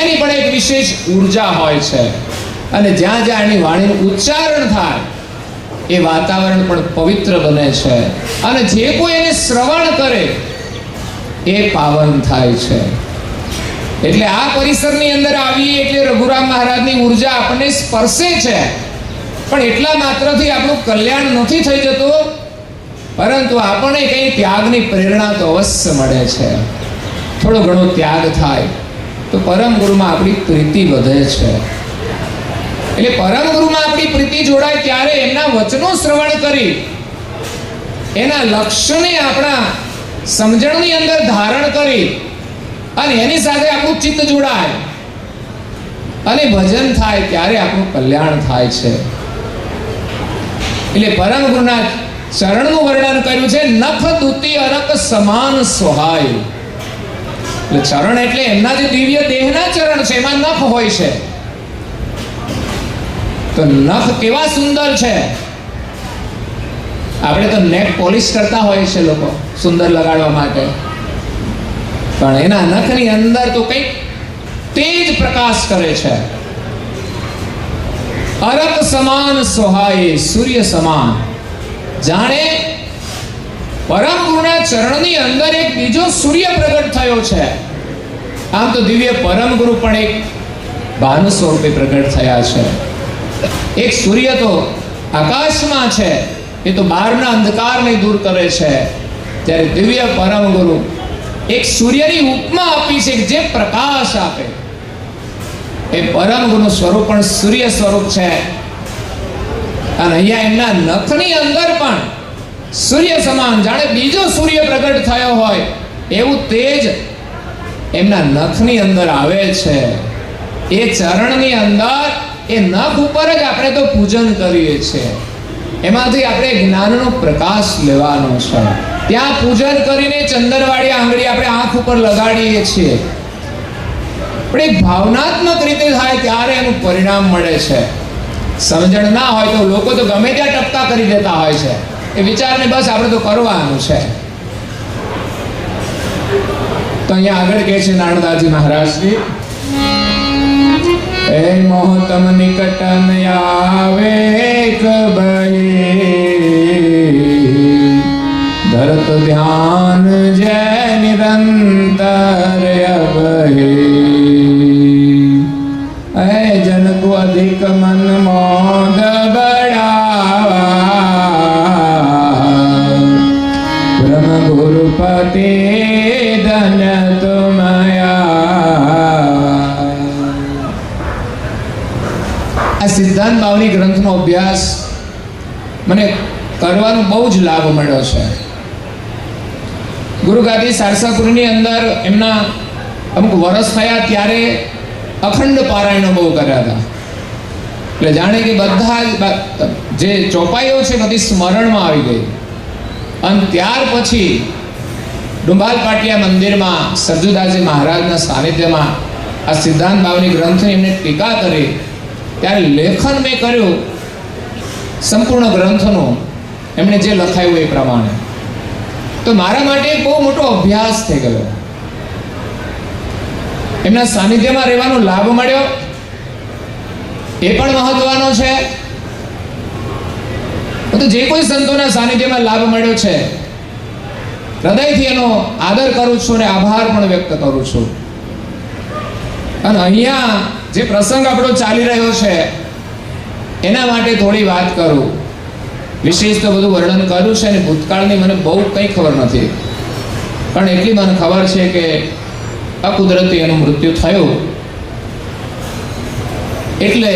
એની પણ એક વિશેષ ઉર્જા હોય છે. અને જ્યાં જ્યાં એની વાણીનું ઉચ્ચારણ થાય એ વાતાવરણ પણ પવિત્ર બને છે, અને જે કોઈ એને શ્રવણ કરે એ પાવન થાય છે. એટલે આ પરિસરની અંદર આવીએ એટલે રઘુરામ મહારાજની ઉર્જા આપણને સ્પર્શે છે. પણ એટલા માત્રથી આપણું કલ્યાણ નથી થઈ જતું, પરંતુ આપણને કંઈ ત્યાગની પ્રેરણા તો અવશ્ય મળે છે. થોડો ઘણો ત્યાગ થાય તો પરમ ગુરુમાં આપણી પ્રીતિ વધે છે. એટલે પરમ ગુરુમાં આપણી પ્રીતિ જોડાય ત્યારે એમના વચનો શ્રવણ કરી એના લક્ષ્યને આપણા સમજણની અંદર ધારણ કરી અને એની સાથે આપણું ચિત્ત જોડાય અને ભજન થાય ત્યારે આપણું કલ્યાણ થાય છે. એટલે પરમ ગુરુના ચરણનું વર્ણન કર્યું છે, નખ દૂતી અરક સમાન સોહાય. એટલે ચરણ એટલે એમના જે દિવ્ય દેહના ચરણ છે એમાં નખ હોય છે. તો નખ કેવા સુંદર છે. આપણે તો નેક પોલિશ કરતા હોય છે લોકો સુંદર લગાડવા માટે, પણ એના નખની અંદર તો કંઈક તેજ પ્રકાશ કરે છે. અરક સમાન સોહાય, સૂર્ય સમાન. જાણે પરમ ગુરુના ચરણની અંદર એક બીજો સૂર્ય પ્રગટ થયો છે. આમ તો દિવ્ય પરમ ગુરુ પણ એક ભાનુ સ્વરૂપે પ્રગટ થયા છે. એક સૂર્ય તો આકાશમાં છે, એ તો બહારના અંધકારને દૂર કરે છે, ત્યારે દિવ્ય પરમ ગુરુ એક સૂર્યની ઉપમા આપી છે જે પ્રકાશ આપે. એ પરમ ગુરુનું સ્વરૂપ પણ સૂર્ય સ્વરૂપ છે. અને અહીંયા એમના નખની અંદર પણ સૂર્ય સમાન, જાણે બીજો સૂર્ય પ્રગટ થયો હોય એવું તેજ એમના નખની અંદર આવે છે. એ ચરણની અંદર એ નખ ઉપર જ આપણે તો પૂજન કરીએ છીએ. એમાંથી આપણે જ્ઞાનનો પ્રકાશ લેવાનો છે. ત્યાં પૂજન કરીને ચંદનવાળી આંગળી આપણે આંખ ઉપર લગાડીએ છીએ, પણ એક ભાવનાત્મક રીતે થાય ત્યારે એનું પરિણામ મળે છે. સમજણ ના હોય તો લોકો તો ગમે ત્યાં ટપકા કરી દેતા હોય છે. એ વિચારને બસ આપણે તો કરવાનું છે. તો અહીંયા આગળ કહે છે નારણદાસજી મહારાજશ્રી, એ મોહતમ નિકટન આવે કબહી, ધરત ધ્યાન જય નિરંતર અબહી, એ જન કો અધિક મન મોદ બડાવા, બ્રહ્મ ગુરુપતિ ધન્ય તુમયા. આ સિદ્ધાંત બાવની ગ્રંથનો અભ્યાસ મને કરવાનો બહુ જ લાભ મળ્યો છે. ગુરુગાદી સારસાપુરની અંદર એમના અમુક વર્ષ થયા ત્યારે અખંડ પારાયણો બહુ કર્યા હતા. એટલે જાણે કે બધા જે ચોપાઈઓ છે બધી સ્મરણમાં આવી ગઈ. અને ત્યાર પછી ડુંબાલ પાટિયા મંદિરમાં સરજુદાસજી મહારાજના સાનિધ્યમાં આ સિદ્ધાંત બાવની ગ્રંથની એમને ટીકા કરી ત્યારે લેખન મેં કર્યું સંપૂર્ણ ગ્રંથનું, એમણે જે લખાયું એ પ્રમાણે. તો મારા માટે એક બહુ મોટો અભ્યાસ થઈ ગયો. એમના સાનિધ્યમાં રહેવાનો લાભ મળ્યો, એ પણ મહત્વનો છે. તો જે કોઈ સંતોના સાનિધ્યમાં લાભ મળ્યો છે, હૃદયથી એનો આદર કરું છું અને આભાર પણ વ્યક્ત કરું છું. અને અહીંયા જે પ્રસંગ આપણો ચાલી રહ્યો છે એના માટે થોડી વાત કરું. વિશેષ તો બધું વર્ણન કર્યું છે અને ભૂતકાળની મને બહુ કંઈ ખબર નથી, પણ એટલી મને ખબર છે કે અકુદરતી એનું મૃત્યુ થયું એટલે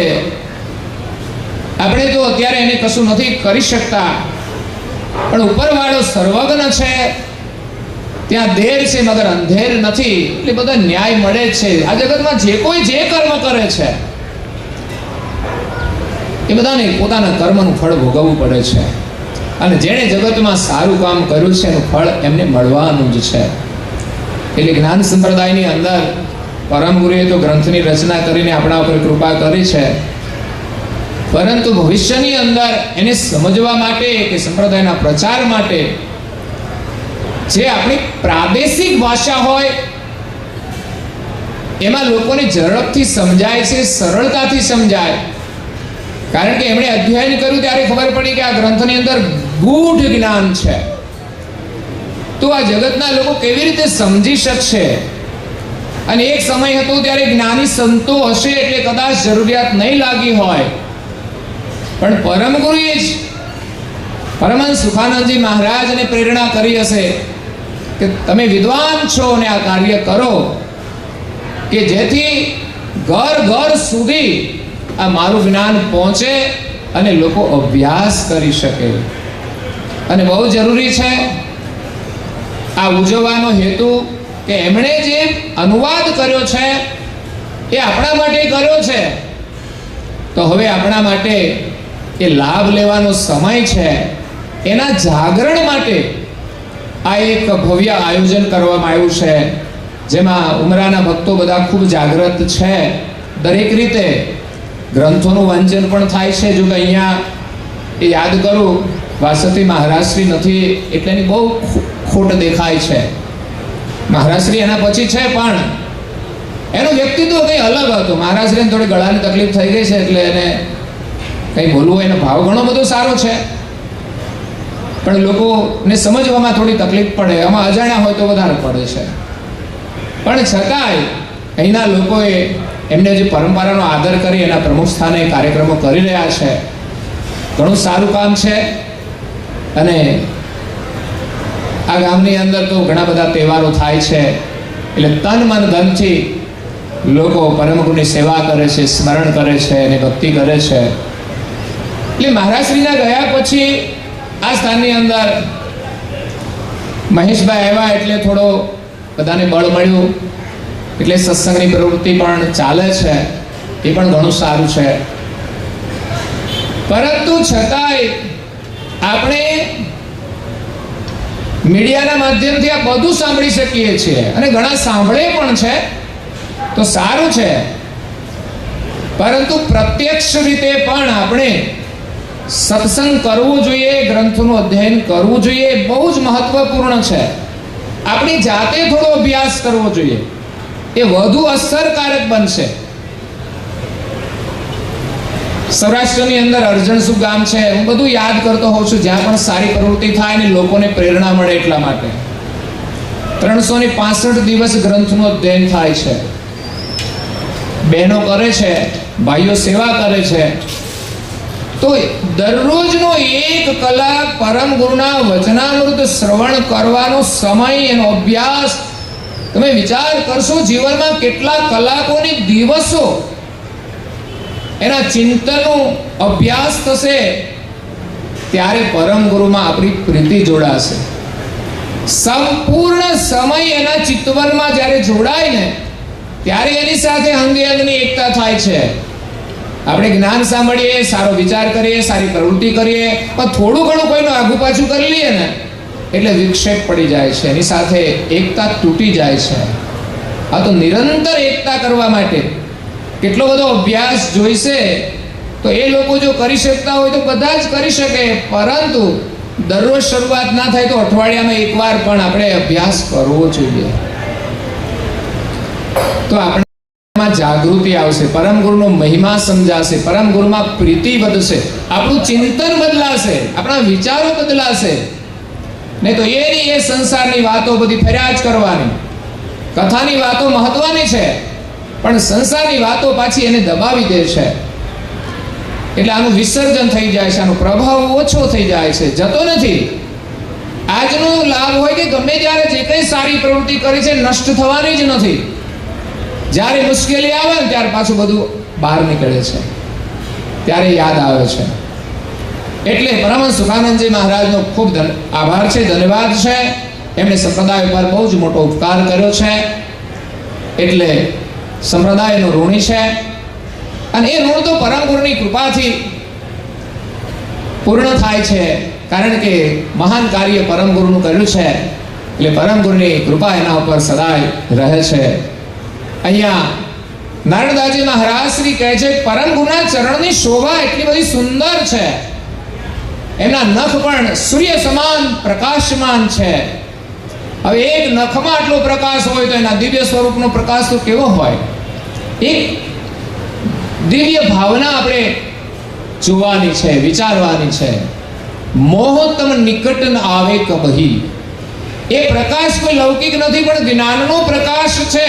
આપણે તો અત્યારે એને કશું નથી કરી શકતા, પણ ઉપરવાળો સર્વજ્ઞ છે, ત્યાં દેર છે મગર અંધેર નથી, એટલે બધા ન્યાય મળે જ છે. આ જગતમાં જે કોઈ જે કર્મ કરે છે એ બધાને પોતાના કર્મનું ફળ ભોગવવું પડે છે, અને જેણે જગતમાં સારું કામ કર્યું છે એનું ફળ એમને મળવાનું જ છે. એટલે જ્ઞાન સંપ્રદાયની અંદર પરમ ગુરુએ તો ગ્રંથની રચના કરીને આપણા ઉપર કૃપા કરી છે, પરંતુ ભવિષ્યની અંદર એને સમજવા માટે કે સંપ્રદાયના પ્રચાર માટે જે આપણી પ્રાદેશિક ભાષા હોય એમાં લોકોને ઝડપથી સમજાય છે, સરળતાથી સમજાય. કારણ કે એમણે અધ્યયન કર્યું ત્યારે ખબર પડી કે આ ગ્રંથની અંદર ગૂઢ જ્ઞાન છે, તો આ જગતના લોકો કેવી રીતે સમજી શકશે? અને એક સમય હતો ત્યારે જ્ઞાની સંતો હશે એટલે કદાચ જરૂરિયાત નહીં લાગી હોય, પણ પરમ ગુરુએ જ પરમહંસ સુખાનંદજી મહારાજને પ્રેરણા કરી હશે કે તમે વિદ્વાન છો અને આ કાર્ય કરો, કે જેથી ઘર ઘર સુધી આ મારું જ્ઞાન પહોંચે અને લોકો અભ્યાસ કરી શકે. અને બહુ જરૂરી છે આ ઉજવવાનો હેતુ કે એમણે જે અનુવાદ કર્યો છે એ આપણા માટે કર્યો છે, તો હવે આપણા માટે એ લાભ લેવાનો સમય છે. એના જાગરણ માટે આ એક ભવ્ય આયોજન કરવામાં આવ્યું છે, જેમાં ઉમરાના ભક્તો બધા ખૂબ જાગૃત છે. દરેક રીતે ગ્રંથોનું વાંચન પણ થાય છે. જો કે અહીંયા એ યાદ કરું, વાસતી મહારાજશ્રી નથી એટલે એની બહુ ખોટ દેખાય છે. મહારાજશ્રી એના પછી છે, પણ એનું વ્યક્તિત્વ કંઈ અલગ હતું. મહારાજશ્રીને થોડી ગળાની તકલીફ થઈ ગઈ છે એટલે એને કંઈ બોલવું, એનો ભાવ ઘણો બધો સારો છે, પણ લોકોને સમજવામાં થોડી તકલીફ પડે. આમાં અજાણ્યા હોય તો વધારે પડે છે. પણ છતાંય અહીંના લોકોએ એમને જે પરંપરાનો આદર કરી એના પ્રમુખ સ્થાને કાર્યક્રમો કરી રહ્યા છે. ઘણું સારું કામ છે. અને આ ગામની અંદર તો ઘણા બધા તહેવારો થાય છે, એટલે તન મન ધનથી લોકો પરમ ગુરુની સેવા કરે છે, સ્મરણ કરે છે અને ભક્તિ કરે છે. એટલે મહારાજશ્રીના ગયા પછી આ સ્થાનની અંદર મહેશભાઈ આવ્યા એટલે થોડો બધાને બળ મળ્યું, એટલે સત્સંગની પ્રવૃત્તિ પણ ચાલે છે. એ પણ ઘણું સારું છે. પરંતુ છતાંય આપણે મીડિયાના માધ્યમથી આ બધું સાંભળી શકીએ છીએ અને ઘણા સાંભળે પણ છે, તો સારું છે. પરંતુ પ્રત્યક્ષ રીતે પણ આપણે સત્સંગ કરવો જોઈએ, ગ્રંથોનું અધ્યયન કરવું જોઈએ. બહુ જ મહત્વપૂર્ણ છે. આપણી જાતે થોડો અભ્યાસ કરવો જોઈએ, એ વધુ અસરકારક બનશે. સૌરાષ્ટ્રની અંદર અરજણસુ ગામ છે, હું બધું યાદ કરતો હોઉં છું, જ્યાં પણ સારી પ્રવૃત્તિ થાય ને લોકોને પ્રેરણા મળે એટલા માટે 365 દિવસ ગ્રંથનું અધ્યયન થાય છે. બહેનો કરે છે, ભાઈઓ સેવા કરે છે. તો દરરોજનો 1 કલાક પરમ ગુરુના વચનામૃત શ્રવણ કરવાનો સમય, એનો અભ્યાસ તમે વિચાર કરશો, જીવનમાં કેટલા કલાકોની દિવસો એના ચિંતનનો અભ્યાસ થશે, ત્યારે પરમ ગુરુમાં આપણી પ્રીતિ જોડાશે. સંપૂર્ણ સમય એના ચિત્તવનમાં જ્યારે જોડાય ને, ત્યારે એની સાથે અંગે અંગની એકતા થાય છે. આપણે જ્ઞાન સાંભળીએ, સારો વિચાર કરીએ, સારી પ્રવૃત્તિ કરીએ, પણ થોડું ઘણું કોઈનું આગુ પાછું કરી લઈએ ને એટલે વિક્ષેપ પડી જાય છે, એની સાથે એકતા તૂટી જાય છે. આ તો નિરંતર એકતા કરવા માટે કેટલો બધો અભ્યાસ જોઈશે. તો એ લોકો જો કરી શકતા હોય તો બધા જ કરી શકે, પરંતુ દરરોજ શરૂઆત ના થાય તો અઠવાડિયામાં એકવાર પણ આપણે અભ્યાસ કરવો જોઈએ. તો આપણામાં જાગૃતિ આવશે, પરમ ગુરુનો મહિમા સમજાશે, પરમ ગુરુમાં પ્રીતિ વધશે, આપણું ચિંતન બદલાશે, આપણા વિચારો બદલાશે. નહીં તો એની એ સંસારની વાતો બધી ફર્યા જ કરવાની. કથાની વાતો મહત્વની છે, પણ સંસારની વાતો પાછી એને દબાવી દે છે. એટલે આનું વિસર્જન થઈ જાય છે, આનો પ્રભાવ ઓછો થઈ જાય છે, જતો નથી. આજનો લાભ હોય કે ગમે ત્યારે જે કંઈ સારી પ્રવૃત્તિ કરી છે નષ્ટ થવાની જ નથી. જ્યારે મુશ્કેલી આવે ને ત્યારે પાછું બધું બહાર નીકળે છે ત્યારે યાદ આવે છે. એટલે પરમહંસ સુખાનંદજી મહારાજનો ખૂબ આભાર છે, ધન્યવાદ છે. એમણે સંપ્રદાય પર બહુ જ મોટો ઉપકાર કર્યો છે, એટલે સંપ્રદાયનો ઋણી છે. અને એ ઋણ તો પરમ ગુરુની કૃપાથી પૂર્ણ થાય છે, કારણ કે મહાન કાર્ય પરમ ગુરુનું કર્યું છે, એટલે પરમ ગુરુની કૃપા એના ઉપર સદાય રહે છે. અહીંયા નારણદાસજી મહારાજ શ્રી કહે છે પરમ ગુરુના ચરણની શોભા એટલી બધી સુંદર છે, એમના નખ પણ સૂર્ય સમાન પ્રકાશમાન છે. હવે એક નખમાં આટલો પ્રકાશ હોય તો એના દિવ્ય સ્વરૂપનો પ્રકાશ તો કેવો હોય? એક દિવ્ય ભાવના આપણે જોવાની છે, વિચારવાની છે. મોહતમ નિકટ ન આવે કબહી. એ પ્રકાશ કોઈ લૌકિક નથી, પણ જ્ઞાનનો પ્રકાશ છે,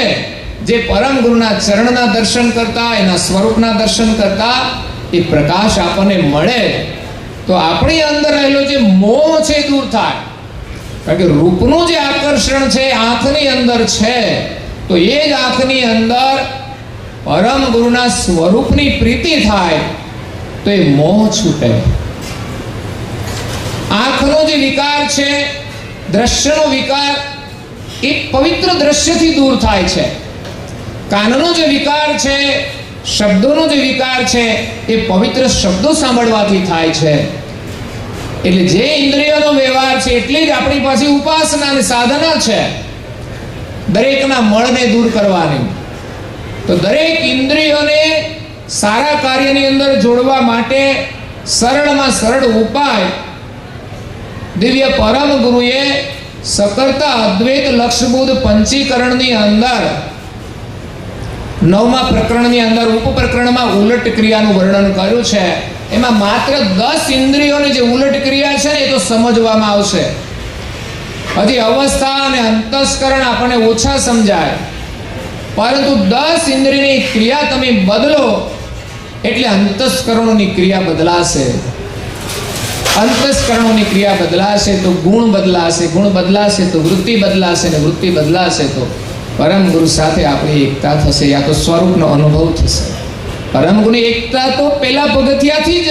જે પરમ ગુરુના ચરણના દર્શન કરતા, એના સ્વરૂપના દર્શન કરતા એ પ્રકાશ આપણને મળે તો આપણી અંદર રહેલો જે મોહ છે દૂર થાય. કારણ કે રૂપનું જે આકર્ષણ છે આંખની અંદર છે, તો એ જ આંખની અંદર પરમ ગુરુના સ્વરૂપની પ્રીતિ થાય તો એ મોહ છૂટે. આંખનો જે વિકાર છે, દ્રશ્યનો વિકાર, એ પવિત્ર દ્રશ્યથી દૂર થાય છે. કાનનો જે વિકાર છે, શબ્દોનો જે વિકાર છે, એ પવિત્ર શબ્દો સાંભળવાથી થાય છે. એટલે જે ઇન્દ્રિયોનો વ્યવહાર છે એટલી જ આપણી પાસે ઉપાસના અને સાધના છે દરેકના મળને દૂર કરવાની. તો દરેક ઇન્દ્રિયોને સારા કાર્યની અંદર જોડવા માટે સરળમાં સરળ ઉપાય દિવ્ય પરમ ગુરુએ સકર્તા અદ્વૈત લક્ષબુદ્ધ પંચીકરણની અંદર 9મા પ્રકરણની અંદર ઉપપ્રકરણમાં ઉલટ ક્રિયાનું વર્ણન કર્યું છે. એમાં માત્ર 10 ઇન્દ્રિયોની જે ઉલટ ક્રિયા છે એ તો સમજવામાં આવશે. હજી અવસ્થા અને અંતસ્કરણ આપણને ઓછા સમજાય, પરંતુ 10 ઇન્દ્રિયની ક્રિયા તમે બદલો એટલે અંતસ્કરણોની ક્રિયા બદલાશે. અંતસ્કરણોની ક્રિયા બદલાશે તો ગુણ બદલાશે, ગુણ બદલાશે તો વૃત્તિ બદલાશે, ને વૃત્તિ બદલાશે તો પરમ ગુરુ સાથે આપણી એકતા થશે, યા તો સ્વરૂપનો અનુભવ થશે. પરમ ગુરુની એકતા તો પેલા પગથિયાથી જ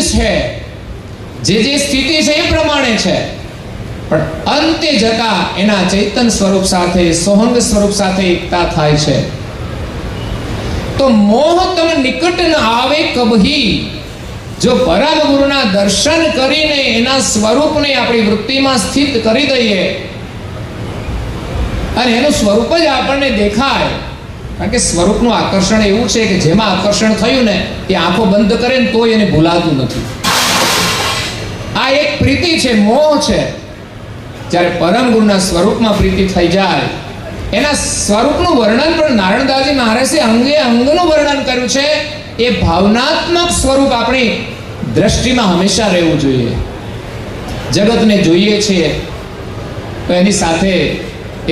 છે, જે સ્થિતિ છે એ પ્રમાણે છે, પણ અંતે જતા એના ચૈતન્ય સ્વરૂપ સાથે, સોહંગ સ્વરૂપ સાથે એકતા થાય છે. તો મોહ તમ નિકટ ન આવે કબહી. જો પરમ ગુરુના દર્શન કરીને એના સ્વરૂપને આપણી વૃત્તિમાં સ્થિત કરી દઈએ અને એનું સ્વરૂપ જ આપણને દેખાય, કારણ કે સ્વરૂપનું આકર્ષણ એવું છે કે જેમાં આકર્ષણ થયું ને એ આંખો બંધ કરે ને તોય એને ભૂલાતું નથી. આ એક પ્રીતિ છે, મોહ છે. જ્યારે પરમ ગુરુના સ્વરૂપમાં પ્રીતિ થઈ જાય, એના સ્વરૂપનું વર્ણન પણ નારણદાસજી મહારાજે અંગે અંગનું વર્ણન કર્યું છે. એ ભાવનાત્મક સ્વરૂપ આપણી દ્રષ્ટિમાં હંમેશા રહેવું જોઈએ. જગતને જોઈએ છીએ તો એની સાથે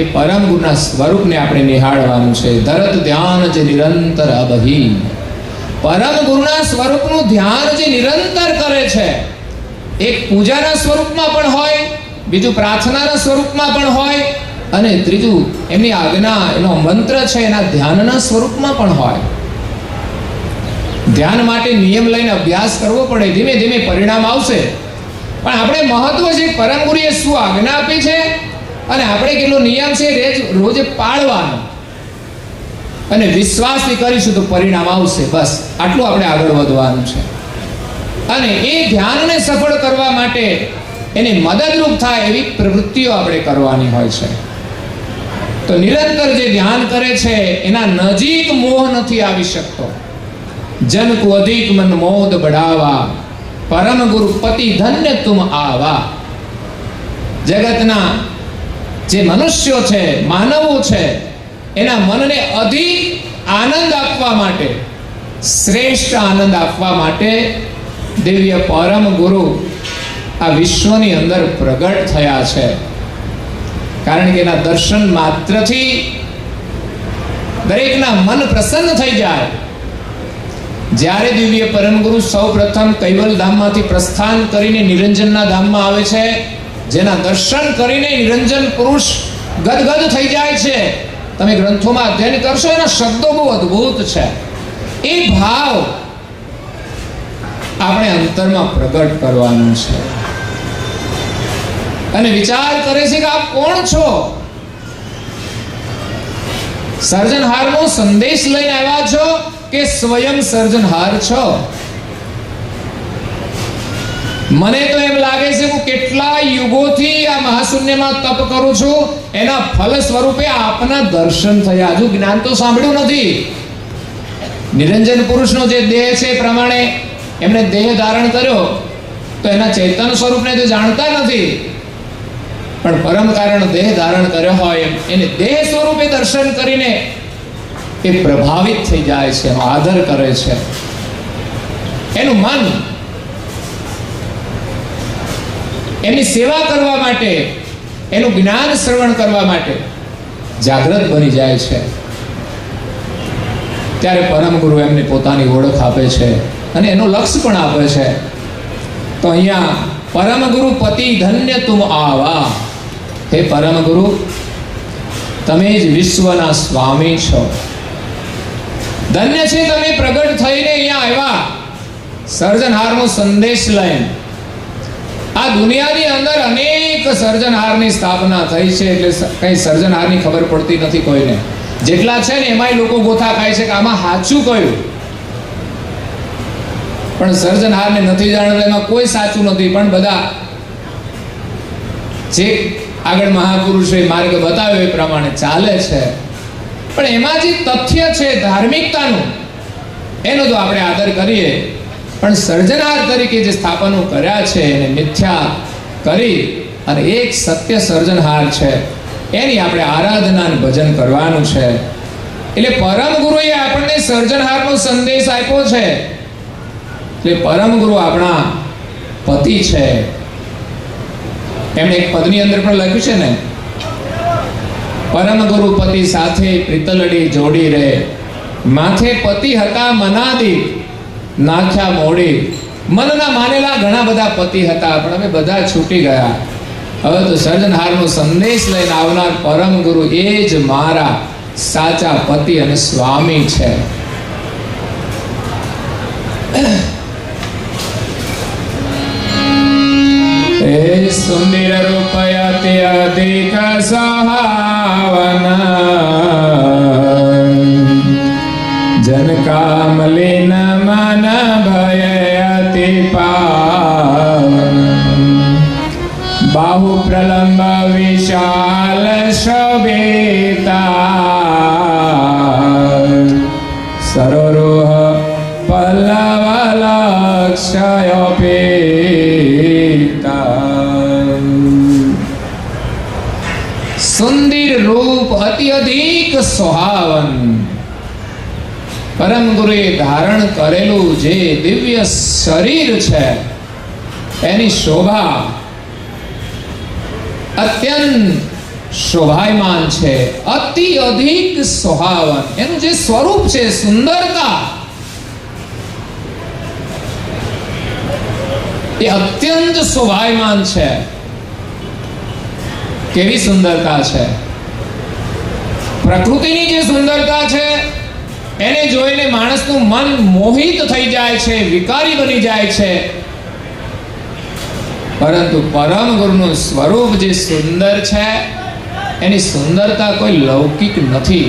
એ પરમ ગુરુના સ્વરૂપને આપણે નિહાળવાનું છે. ધરત ધ્યાન જે નિરંતર અબહી. પરમ ગુરુના સ્વરૂપનું ધ્યાન જે નિરંતર કરે છે, એક પૂજાના સ્વરૂપમાં પણ હોય, બીજું પ્રાર્થનાના સ્વરૂપમાં પણ હોય, અને ત્રીજું એમની આજ્ઞા, એનો મંત્ર છે એના ધ્યાનના સ્વરૂપમાં પણ હોય. ધ્યાન માટે નિયમ લઈને અભ્યાસ કરવો પડે, ધીમે ધીમે પરિણામ આવશે. પણ આપણે મહત્વ છે પરમ ગુરુએ શું આજ્ઞા આપી છે અને આપણે કેટલો નિયમ છે રોજ પાળવાનો, અને વિશ્વાસથી કરીશું તો પરિણામ આવશે. બસ આટલું આપણે આગળ વધવાનું છે. અને એ ધ્યાનને સફળ કરવા માટે એને મદદરૂપ થાય એવી પ્રવૃત્તિઓ આપણે કરવાની હોય છે. તો નિરંતર જે ધ્યાન કરે છે એના નજીક મોહ નથી આવી શકતો. જન કો અધિક મન મોદ બઢાવા, પરમ ગુરુ પતિ ધન્ય તુમ આવા. જગતના જે મનુષ્યો છે, માનવો છે, એના મનને અધિક આનંદ આપવા માટે, શ્રેષ્ઠ આનંદ આપવા માટે દિવ્ય પરમ ગુરુ આ વિશ્વની અંદર પ્રગટ થયા છે. કારણ કે એના દર્શન માત્રથી દરેકના મન પ્રસન્ન થઈ જાય. જ્યારે દિવ્ય પરમ ગુરુ સૌ પ્રથમ કૈવલ ધામમાંથી પ્રસ્થાન કરીને નિરંજનના ધામમાં આવે છે, જેના દર્શન કરીને નિરંજન પુરુષ ગદગદ થઈ જાય છે. તમે ગ્રંથોમાં અધ્યયન કરશો, એના શબ્દો બહુ અદ્ભુત છે. એ ભાવ આપણે અંતરમાં પ્રગટ કરવાનું છે. અને વિચાર કરે છે કે આપ કોણ છો? સર્જનહારનો સંદેશ લઈને આવ્યા છો કે સ્વયં સર્જનહાર છો? મને તો એમ લાગે છે હું કેટલા યુગોથી આ મહાશૂન્યમાં તપ કરું છું, એના ફલ સ્વરૂપે આપના દર્શન થયા. હજુ જ્ઞાન તો સાંભળ્યું નથી. નિરંજન પુરુષનો જે દેહ છે એ પ્રમાણે એમણે દેહ ધારણ કર્યો તો એના ચૈતન્ય સ્વરૂપને તો જાણતા નથી, પણ પરમ કારણ દેહ ધારણ કર્યો હોય એને દેહ સ્વરૂપે દર્શન કરીને એ પ્રભાવિત થઈ જાય છે, એનો આદર કરે છે. એનું મન એમની સેવા કરવા માટે, એનું જ્ઞાન શ્રવણ કરવા માટે જાગૃત બની જાય છે. ત્યારે પરમ ગુરુ એમને પોતાની ઓળખ આપે છે અને એનું લક્ષ્ય પણ આપે છે. તો અહીંયા પરમ ગુરુ પતિ ધન્ય તુમ આવા. હે પરમ ગુરુ, તમે જ વિશ્વના સ્વામી છો. ધન્ય છે તમે પ્રગટ થઈને અહીંયા આવ્યા સર્જનહારનો સંદેશ લઈને. આ દુનિયાની અંદર અનેક સર્જનહારની સ્થાપના થઈ છે, એટલે કઈ સર્જનહારની ખબર પડતી નથી કોઈને. જેટલા છે ને એમાંય લોકો ગોથા ખાય છે કે આમાં સાચું કયું. પણ સર્જનહારને નથી જાણતા, એમાં કોઈ સાચું નથી. પણ બધા જે આગળ મહાપુરુષોએ માર્ગ બતાવ્યો એ પ્રમાણે ચાલે છે. પણ એમાં જે તથ્ય છે ધાર્મિકતાનું, એનો તો આપણે આદર કરીએ, પણ સર્જનહાર તરીકે જે સ્થાપનો કર્યા છે એને મિથ્યા કરી અને એક સત્ય સર્જનહાર છે એની આપણે આરાધના અને ભજન કરવાનું છે. એટલે પરમ ગુરુએ આપણને સર્જનહારનો સંદેશ આપ્યો છે. એટલે પરમ ગુરુ આપણા પતિ છે. એમણે એક પદની અંદર પણ લખ્યું છે ને, પરમ ગુરુ પતિ સાથે પ્રીતલડી જોડી રે, માથે પતિ હતા મનાદી નાખ્યા મોડી. મનના માનેલા ઘણા બધા પતિ હતા, પણ હવે બધા છૂટી ગયા. હવે તો સર્જનહારનો સંદેશ લઈને આવનાર પરમ ગુરુ એ જ મારા સાચા પતિ અને સ્વામી છે. એ સુંદર રૂપયતિ અધિક સહાવના, જન કામલીન મન ભયતિ પાવન, બાહુ પ્રલંબ વિશાલ શોભિતા, સરોરુહ પલ્લવ લક્ષય પીતા. સુંદર રૂપ અતિ અધિક સુહાવન. પરમ ગુરુએ ધારણ કરેલું જે દિવ્ય શરીર છે એની શોભા અત્યંત શોભાયમાન છે, અતિ અધિક સુહાવન. એનું જે સ્વરૂપ છે સુંદરતા એ અત્યંત શોભાયમાન છે. કેવી સુંદરતા છે! પ્રકૃતિની જે સુંદરતા છે એને જોઈને માણસનું મન મોહિત થઈ જાય છે, વિકારી બની જાય છે. પરંતુ પરમ ગુરુનું સ્વરૂપ જે સુંદર છે એની સુંદરતા કોઈ લૌકિક નથી,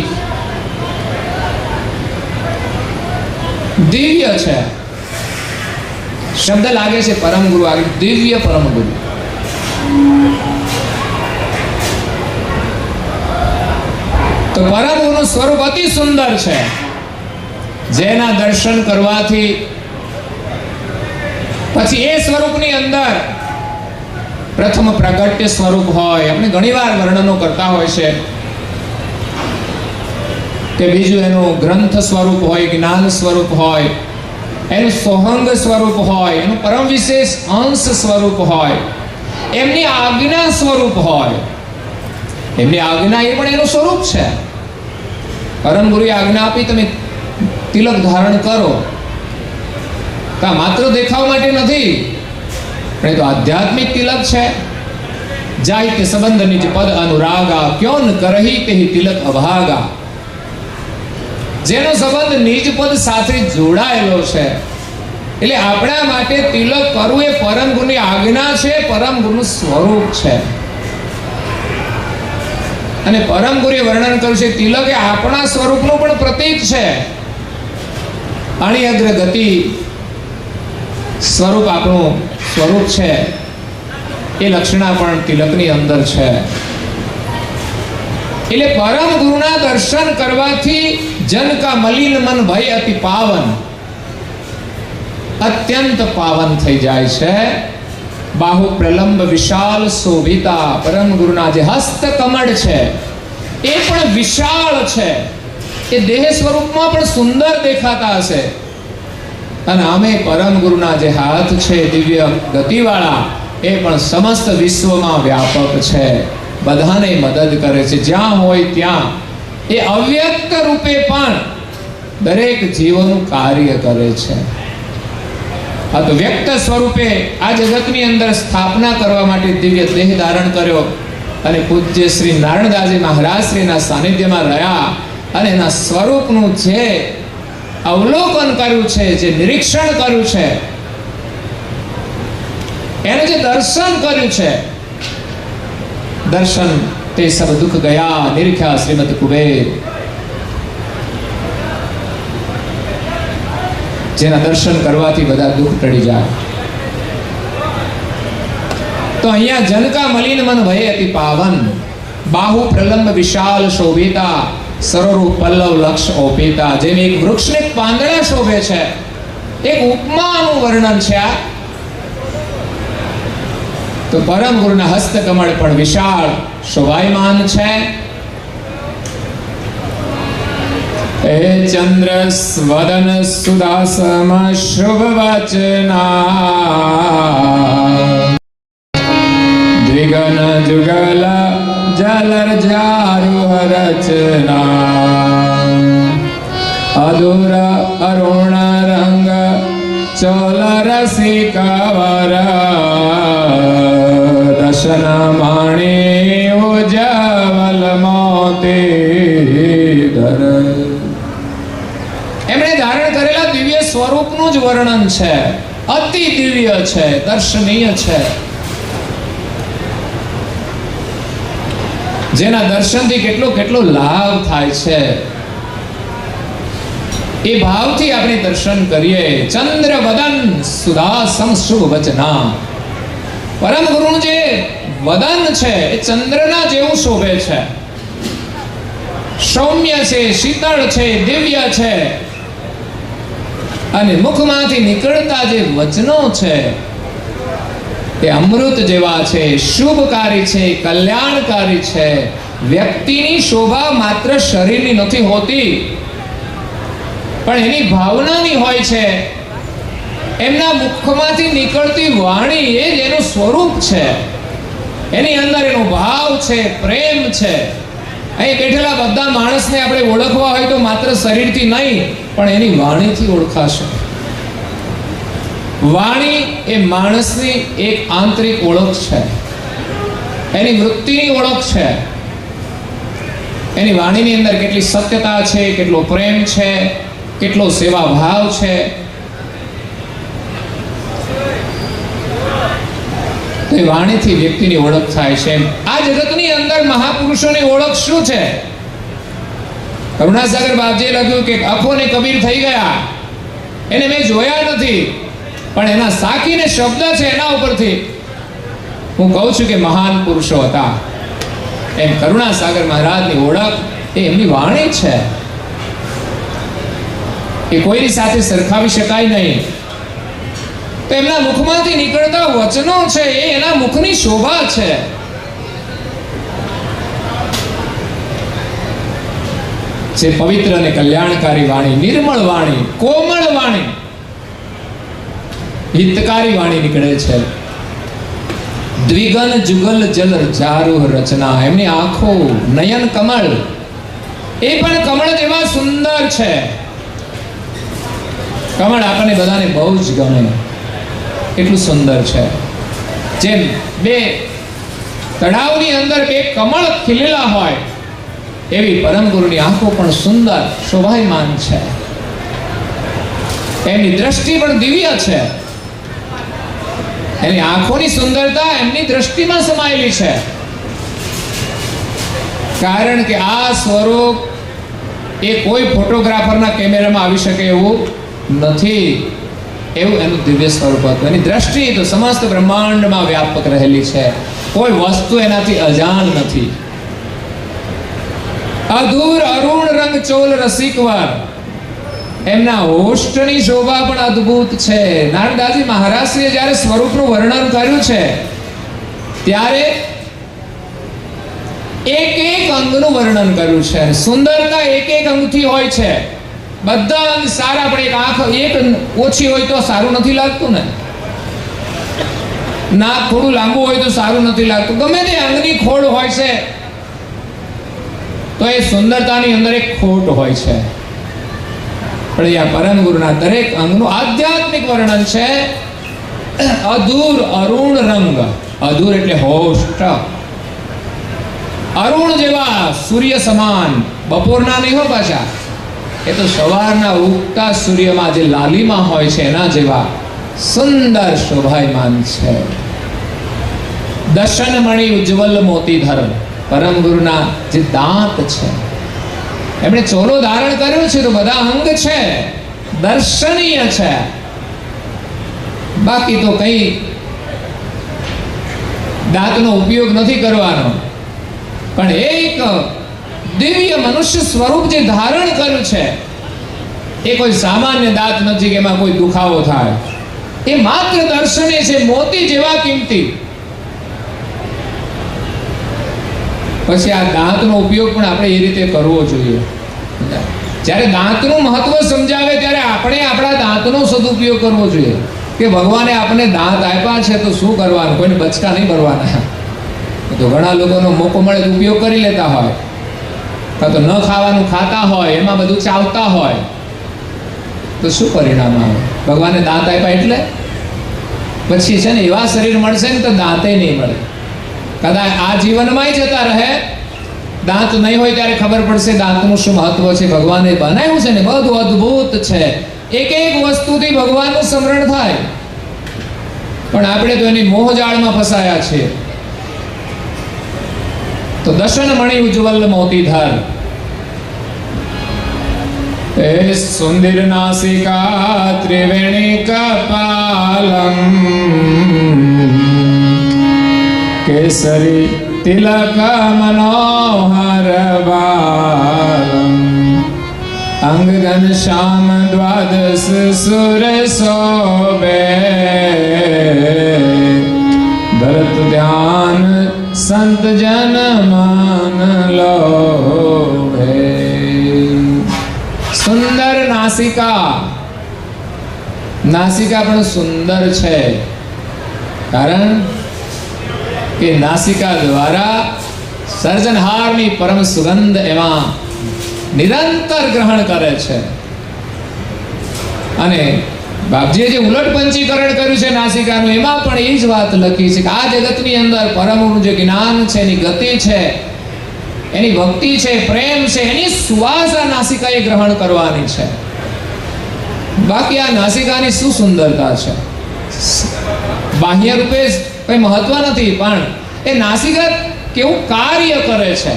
દિવ્ય છે. શબ્દ લાગે છે પરમ ગુરુ આગળ, દિવ્ય પરમ ગુરુ. તો પરમ ગુરુનું સ્વરૂપ અતિ સુંદર છે, જેના દર્શન કરવાથી પછી એ સ્વરૂપની અંદર પ્રથમ પ્રાગટ્ય સ્વરૂપ હોય. આપણે ઘણીવાર વર્ણનો કરતા હોય છે કે બીજું એનું ગ્રંથ સ્વરૂપ હોય, જ્ઞાન સ્વરૂપ હોય, એનું સોહંગ સ્વરૂપ હોય, એનું પરમ વિશેષ અંશ સ્વરૂપ હોય, એમની આજ્ઞા સ્વરૂપ હોય. એમની આજ્ઞા એ પણ એનું સ્વરૂપ છે. પરમ ગુરુએ આજ્ઞા આપી તમે તિલક ધારણ કરો, કા માત્ર દેખાવ માટે નથી, પણ એ તો આધ્યાત્મિક તિલક છે. જાય તે સંબંધ નિજ પદ અનુરાગા, ક્યો ન કરહી તે તિલક અભાગા. જેનો સંબંધ નિજ પદ સાથે જોડાયેલો છે. એટલે આપણા માટે તિલક કરવું એ પરમ ગુરુની આજ્ઞા છે, પરમ ગુરુનું સ્વરૂપ છે. અને પરમ ગુરુએ વર્ણન કર્યું છે તિલક એ આપણા સ્વરૂપનું પણ પ્રતીક છે. અણિયગ્ર ગતિ સ્વરૂપ આપણું સ્વરૂપ છે, એ લક્ષણા પણ તિલકની અંદર છે. એટલે પરમ ગુરુના દર્શન કરવાથી જન કા મલિન મન ભય અતિ પાવન, અત્યંત પાવન થઈ જાય છે. બાહુ પ્રલંબ વિશાલ શોભિતા, પરમ ગુરુના જે હસ્ત કમળ છે એ પણ વિશાળ છે. એ દેહ સ્વરૂપમાં પણ સુંદર દેખાતા હશે. અને અમે પરમ ગુરુના જે હાથ છે દિવ્ય ગતિવાળા, એ પણ સમસ્ત વિશ્વમાં વ્યાપક છે, બધાને મદદ કરે છે. જ્યાં હોય ત્યાં એ અવ્યક્ત રૂપે પણ દરેક જીવોનું કાર્ય કરે છે. આ તો વ્યક્ત સ્વરૂપે આ જગતની અંદર સ્થાપના કરવા માટે દિવ્ય દેહ ધારણ કર્યો અને પૂજ્ય શ્રી નારાયણદાસજી મહારાજ શ્રીના સાનિધ્યમાં રહ્યા અને એના સ્વરૂપનું જે અવલોકન કર્યું છે, જે નિરીક્ષણ કર્યું છે, એનું જે દર્શન કર્યું છે, દર્શન તે સબ દુઃખ ગયા નિરીખ્યા શ્રીમદ કુબેર. જેના દર્શન કરવાથી બધા દુઃખ ટળી જાય. તો અહીંયા જનકા મલિન મન ભય અતિ પાવન, બાહુ પ્રલંબ વિશાલ શોભિતા, સરોરુ પલ્લવ લક્ષ ઓપિતા. જેમ એક વૃક્ષને પાંદડા શોભે છે, એક ઉપમાનું વર્ણન છે આ. તો પરમ ગુરુના હસ્તકમળ પણ વિશાળ શોભાયમાન છે. હે ચંદ્ર સ્વદન સુદાસમ શુભ વચના, દ્વિગન જુગલ જલર જારુ રચના, અદુર અરુણ રંગ ચોલ રસિકવર, દર્શન માણી ઉજવલ મોતીધર. એમણે ધારણ કરેલા દિવ્ય સ્વરૂપનું જ વર્ણન છે. અતિ દિવ્ય છે, દર્શનીય છે. જેના દર્શનથી કેટલો કેટલો લાભ થાય છે, એ ભાવથી આપણે દર્શન કરીએ. ચંદ્ર વદન સુદાસમ શુભ વચના. પરમ ગુરુનું જે વદન છે એ ચંદ્રના જેવું શોભે છે, સૌમ્ય છે, શીતળ છે, દિવ્ય છે. અને મુખમાંથી નીકળતા જે વચનો છે એ અમૃત જેવા છે, શુભકારી છે, કલ્યાણકારી છે. વ્યક્તિની શોભા માત્ર શરીરની નથી હોતી, પણ એની ભાવનાની હોય છે. એમના મુખમાંથી નીકળતી વાણી એ જ એનું સ્વરૂપ છે. એની અંદર એનો ભાવ છે, પ્રેમ છે. અહીં બેઠેલા બધા માણસને આપણે ઓળખવા હોય તો માત્ર શરીરથી નહીં, પણ એની વાણીથી ઓળખાશે. વાણી એ માણસની એક આંતરિક ઓળખ છે, એની વૃત્તિની ઓળખ છે. એની વાણીની અંદર કેટલી સત્યતા છે, કેટલો પ્રેમ છે, કેટલો સેવા ભાવ છે. તો એ વાણીથી વ્યક્તિની ઓળખ થાય છે. આ જગતની અંદર મહાપુરુષોની ઓળખ શું છે? કરુણાસાગર બાપજીએ લખ્યું કે અખો ને કબીર થઈ ગયા, એને મેં જોયા નથી, પણ એના સાકીને શબ્દ છે એના ઉપરથી હું કહું છું કે મહાન પુરુષો હતા. એમ કરુણાસાગર મહારાજની ઓળખ એ એમની વાણી છે. એ કોઈની સાથે સરખાવી શકાય નહીં. તો એમના મુખમાંથી નીકળતા વચનો છે એ એના મુખની શોભા છે. જે પવિત્ર અને કલ્યાણકારી વાણી, નિર્મળ વાણી, કોમળ વાણી, હિતકારી વાણી નીકળે છે. દ્વિગન જુગલ જલ ચારુ રચના. એમની આંખો, નયન કમળ એ પણ કમળ જેવા સુંદર છે. કમળ આપણને બધાને બહુ જ ગમે, એટલું સુંદર છે. જેમ બે તળાવની અંદર બે કમળ ખીલેલા હોય એવી પરમ ગુરુની આંખો પણ સુંદર શોભાયમાન છે, એમની દ્રષ્ટિ પણ દિવ્ય છે. એની આંખોની સુંદરતા એમની દ્રષ્ટિમાં સમાયેલી છે. કારણ કે આ સ્વરૂપ એ કોઈ ફોટોગ્રાફરના કેમેરામાં આવી શકે એવું નથી. એવું એનું દિવ્ય સ્વરૂપ હતું. એની દ્રષ્ટિ તો સમસ્ત બ્રહ્માંડમાં વ્યાપક રહેલી છે. કોઈ વસ્તુ એનાથી અજાણ નથી. અધૂર અરુણ રંગ ચોલ રસિકવર, એમના હોષ્ઠની શોભા પણ અદ્ભુત છે. નારદાજી મહારાજશ્રીએ જ્યારે સ્વરૂપનું વર્ણન કર્યું છે ત્યારે એક એક અંગનું વર્ણન કર્યું છે. સુંદરતા એક એક અંગથી હોય છે. બધા અંગ સારા, પણ એક આંખ એક ઓછી હોય તો સારું નથી લાગતું ને. નાક થોડું લાંબુ હોય તો સારું નથી લાગતું. ગમે તે અંગની ખોડ હોય છે તો એ સુંદરતાની અંદર એક ખોટ હોય છે. પણ આ પરમ ગુરુના દરેક અંગનું આધ્યાત્મિક વર્ણન છે. અધૂર અરુણ રંગ, અધૂર એટલે હોષ્ઠ, અરુણ જેવા સૂર્ય સમાન, બપોરના નહીં હો પાછા, એ તો સવારના ઉગતા સૂર્યમાં જે લાલીમા હોય છે એના જેવા સુંદર શોભાયમાન છે. દર્શનમણિ ઉજ્જવલ મોતીધર, પરમ ગુરુના જે દાંત છે, એમણે ચોલો ધારણ કર્યો છે તો બધા અંગ છે, દર્શનીય છે. બાકી તો કઈ દાંતનો ઉપયોગ નથી કરવાનો. પણ એક દિવ્ય મનુષ્ય સ્વરૂપ જે ધારણ કર્યું છે એ કોઈ સામાન્ય દાંત નથી કે એમાં કોઈ દુખાવો થાય. એ માત્ર દર્શને છે, મોતી જેવા કિંમતી. પછી આ દાંતનો ઉપયોગ પણ આપણે એ રીતે કરવો જોઈએ. જ્યારે દાંતનું મહત્વ સમજાવે ત્યારે આપણે આપણા દાંતનો સદુપયોગ કરવો જોઈએ. કે ભગવાને આપણને દાંત આપ્યા છે તો શું કરવાનું, કોઈને બચકા નહીં ભરવાના. તો ઘણા લોકોનો મોકો મળે તો ઉપયોગ કરી લેતા હોય, કાં તો ન ખાવાનું ખાતા હોય, એમાં બધું ચાવતા હોય, તો શું પરિણામ આવે? ભગવાને દાંત આપ્યા એટલે પછી છે ને એવા શરીર મળશે ને તો દાંતે નહીં મળે. કદાચ આ જીવનમાં જતા રહે, દાંત નહીં હોય ત્યારે ખબર પડશે દાંતનું શું મહત્વ છે. ભગવાને બનાવ્યું છે ને બધું અદ્ભુત છે. એક એક વસ્તુથી ભગવાનનું સ્મરણ થાય, પણ આપણે તો એની મોહજાળમાં ફસાયા છીએ. તો દર્શનમણિ ઉજ્જવલ મોતીધર, એ સુંદર નાસિકા ત્રિવેણી કપાલમ, કેસરી તિલક મનોહર બાલમ, અંગ ઘનશ્યામ દ્વાદશ સુર શોભે, ધરત ધ્યાન સંત જન મન લોભે. સુંદર નાસિકા, નાસિકા પણ સુંદર છે કારણ કે નાસિકા દ્વારા સર્જનહારની પરમ સુગંધ એમાં નિરંતર ગ્રહણ કરે છે. અને બાપજીએ જે ઉલટપંચીકરણ કર્યું છે નાસિકાનું, એમાં પણ એ જ વાત લખી છે કે આ જગતની અંદર પરમનું જે જ્ઞાન છે, એની ગતિ છે, એની ભક્તિ છે, પ્રેમ છે, એની સુવાસ આ નાસિકાએ ગ્રહણ કરવાની છે. બાકી આ નાસિકાની શું સુંદરતા છે? બાહ્ય રૂપે કઈ મહત્વ નથી, પણ એ નાસિકા કેવું કાર્ય કરે છે.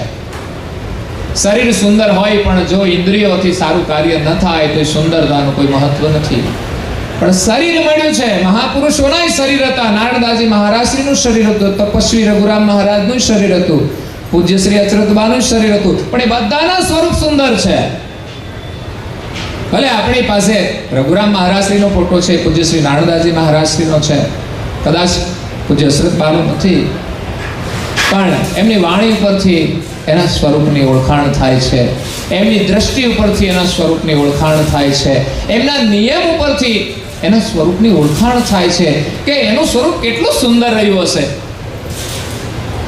શરીર સુંદર હોય પણ જો ઇન્દ્રિયોથી સારું કાર્ય ન થાય તો સુંદરતાનું કોઈ મહત્વ નથી. પણ શરીર મળ્યું છે, મહાપુરુષોના શરીર હતા. નારદાજી મહારાજશ્રીનું શરીર હતું, તપસ્વી રઘુરામ મહારાજનું શરીર હતું, પૂજ્ય શ્રી અચરતબાનું શરીર હતું, પણ એ બધાના સ્વરૂપ સુંદર છે. ભલે આપણી પાસે રઘુરામ મહારાજશ્રીનો ફોટો છે, પૂજ્ય શ્રી નારદાજી મહારાજશ્રીનો છે, કદાચ પૂજ્ય અચરતબાનું નથી, પણ એમની વાણી ઉપરથી એના સ્વરૂપની ઓળખાણ થાય છે, એમની દ્રષ્ટિ ઉપરથી એના સ્વરૂપની ઓળખાણ થાય છે, એમના નિયમ ઉપરથી એના સ્વરૂપની ઓળખાણ થાય છે કે એનું સ્વરૂપ કેટલું સુંદર રહ્યું હશે,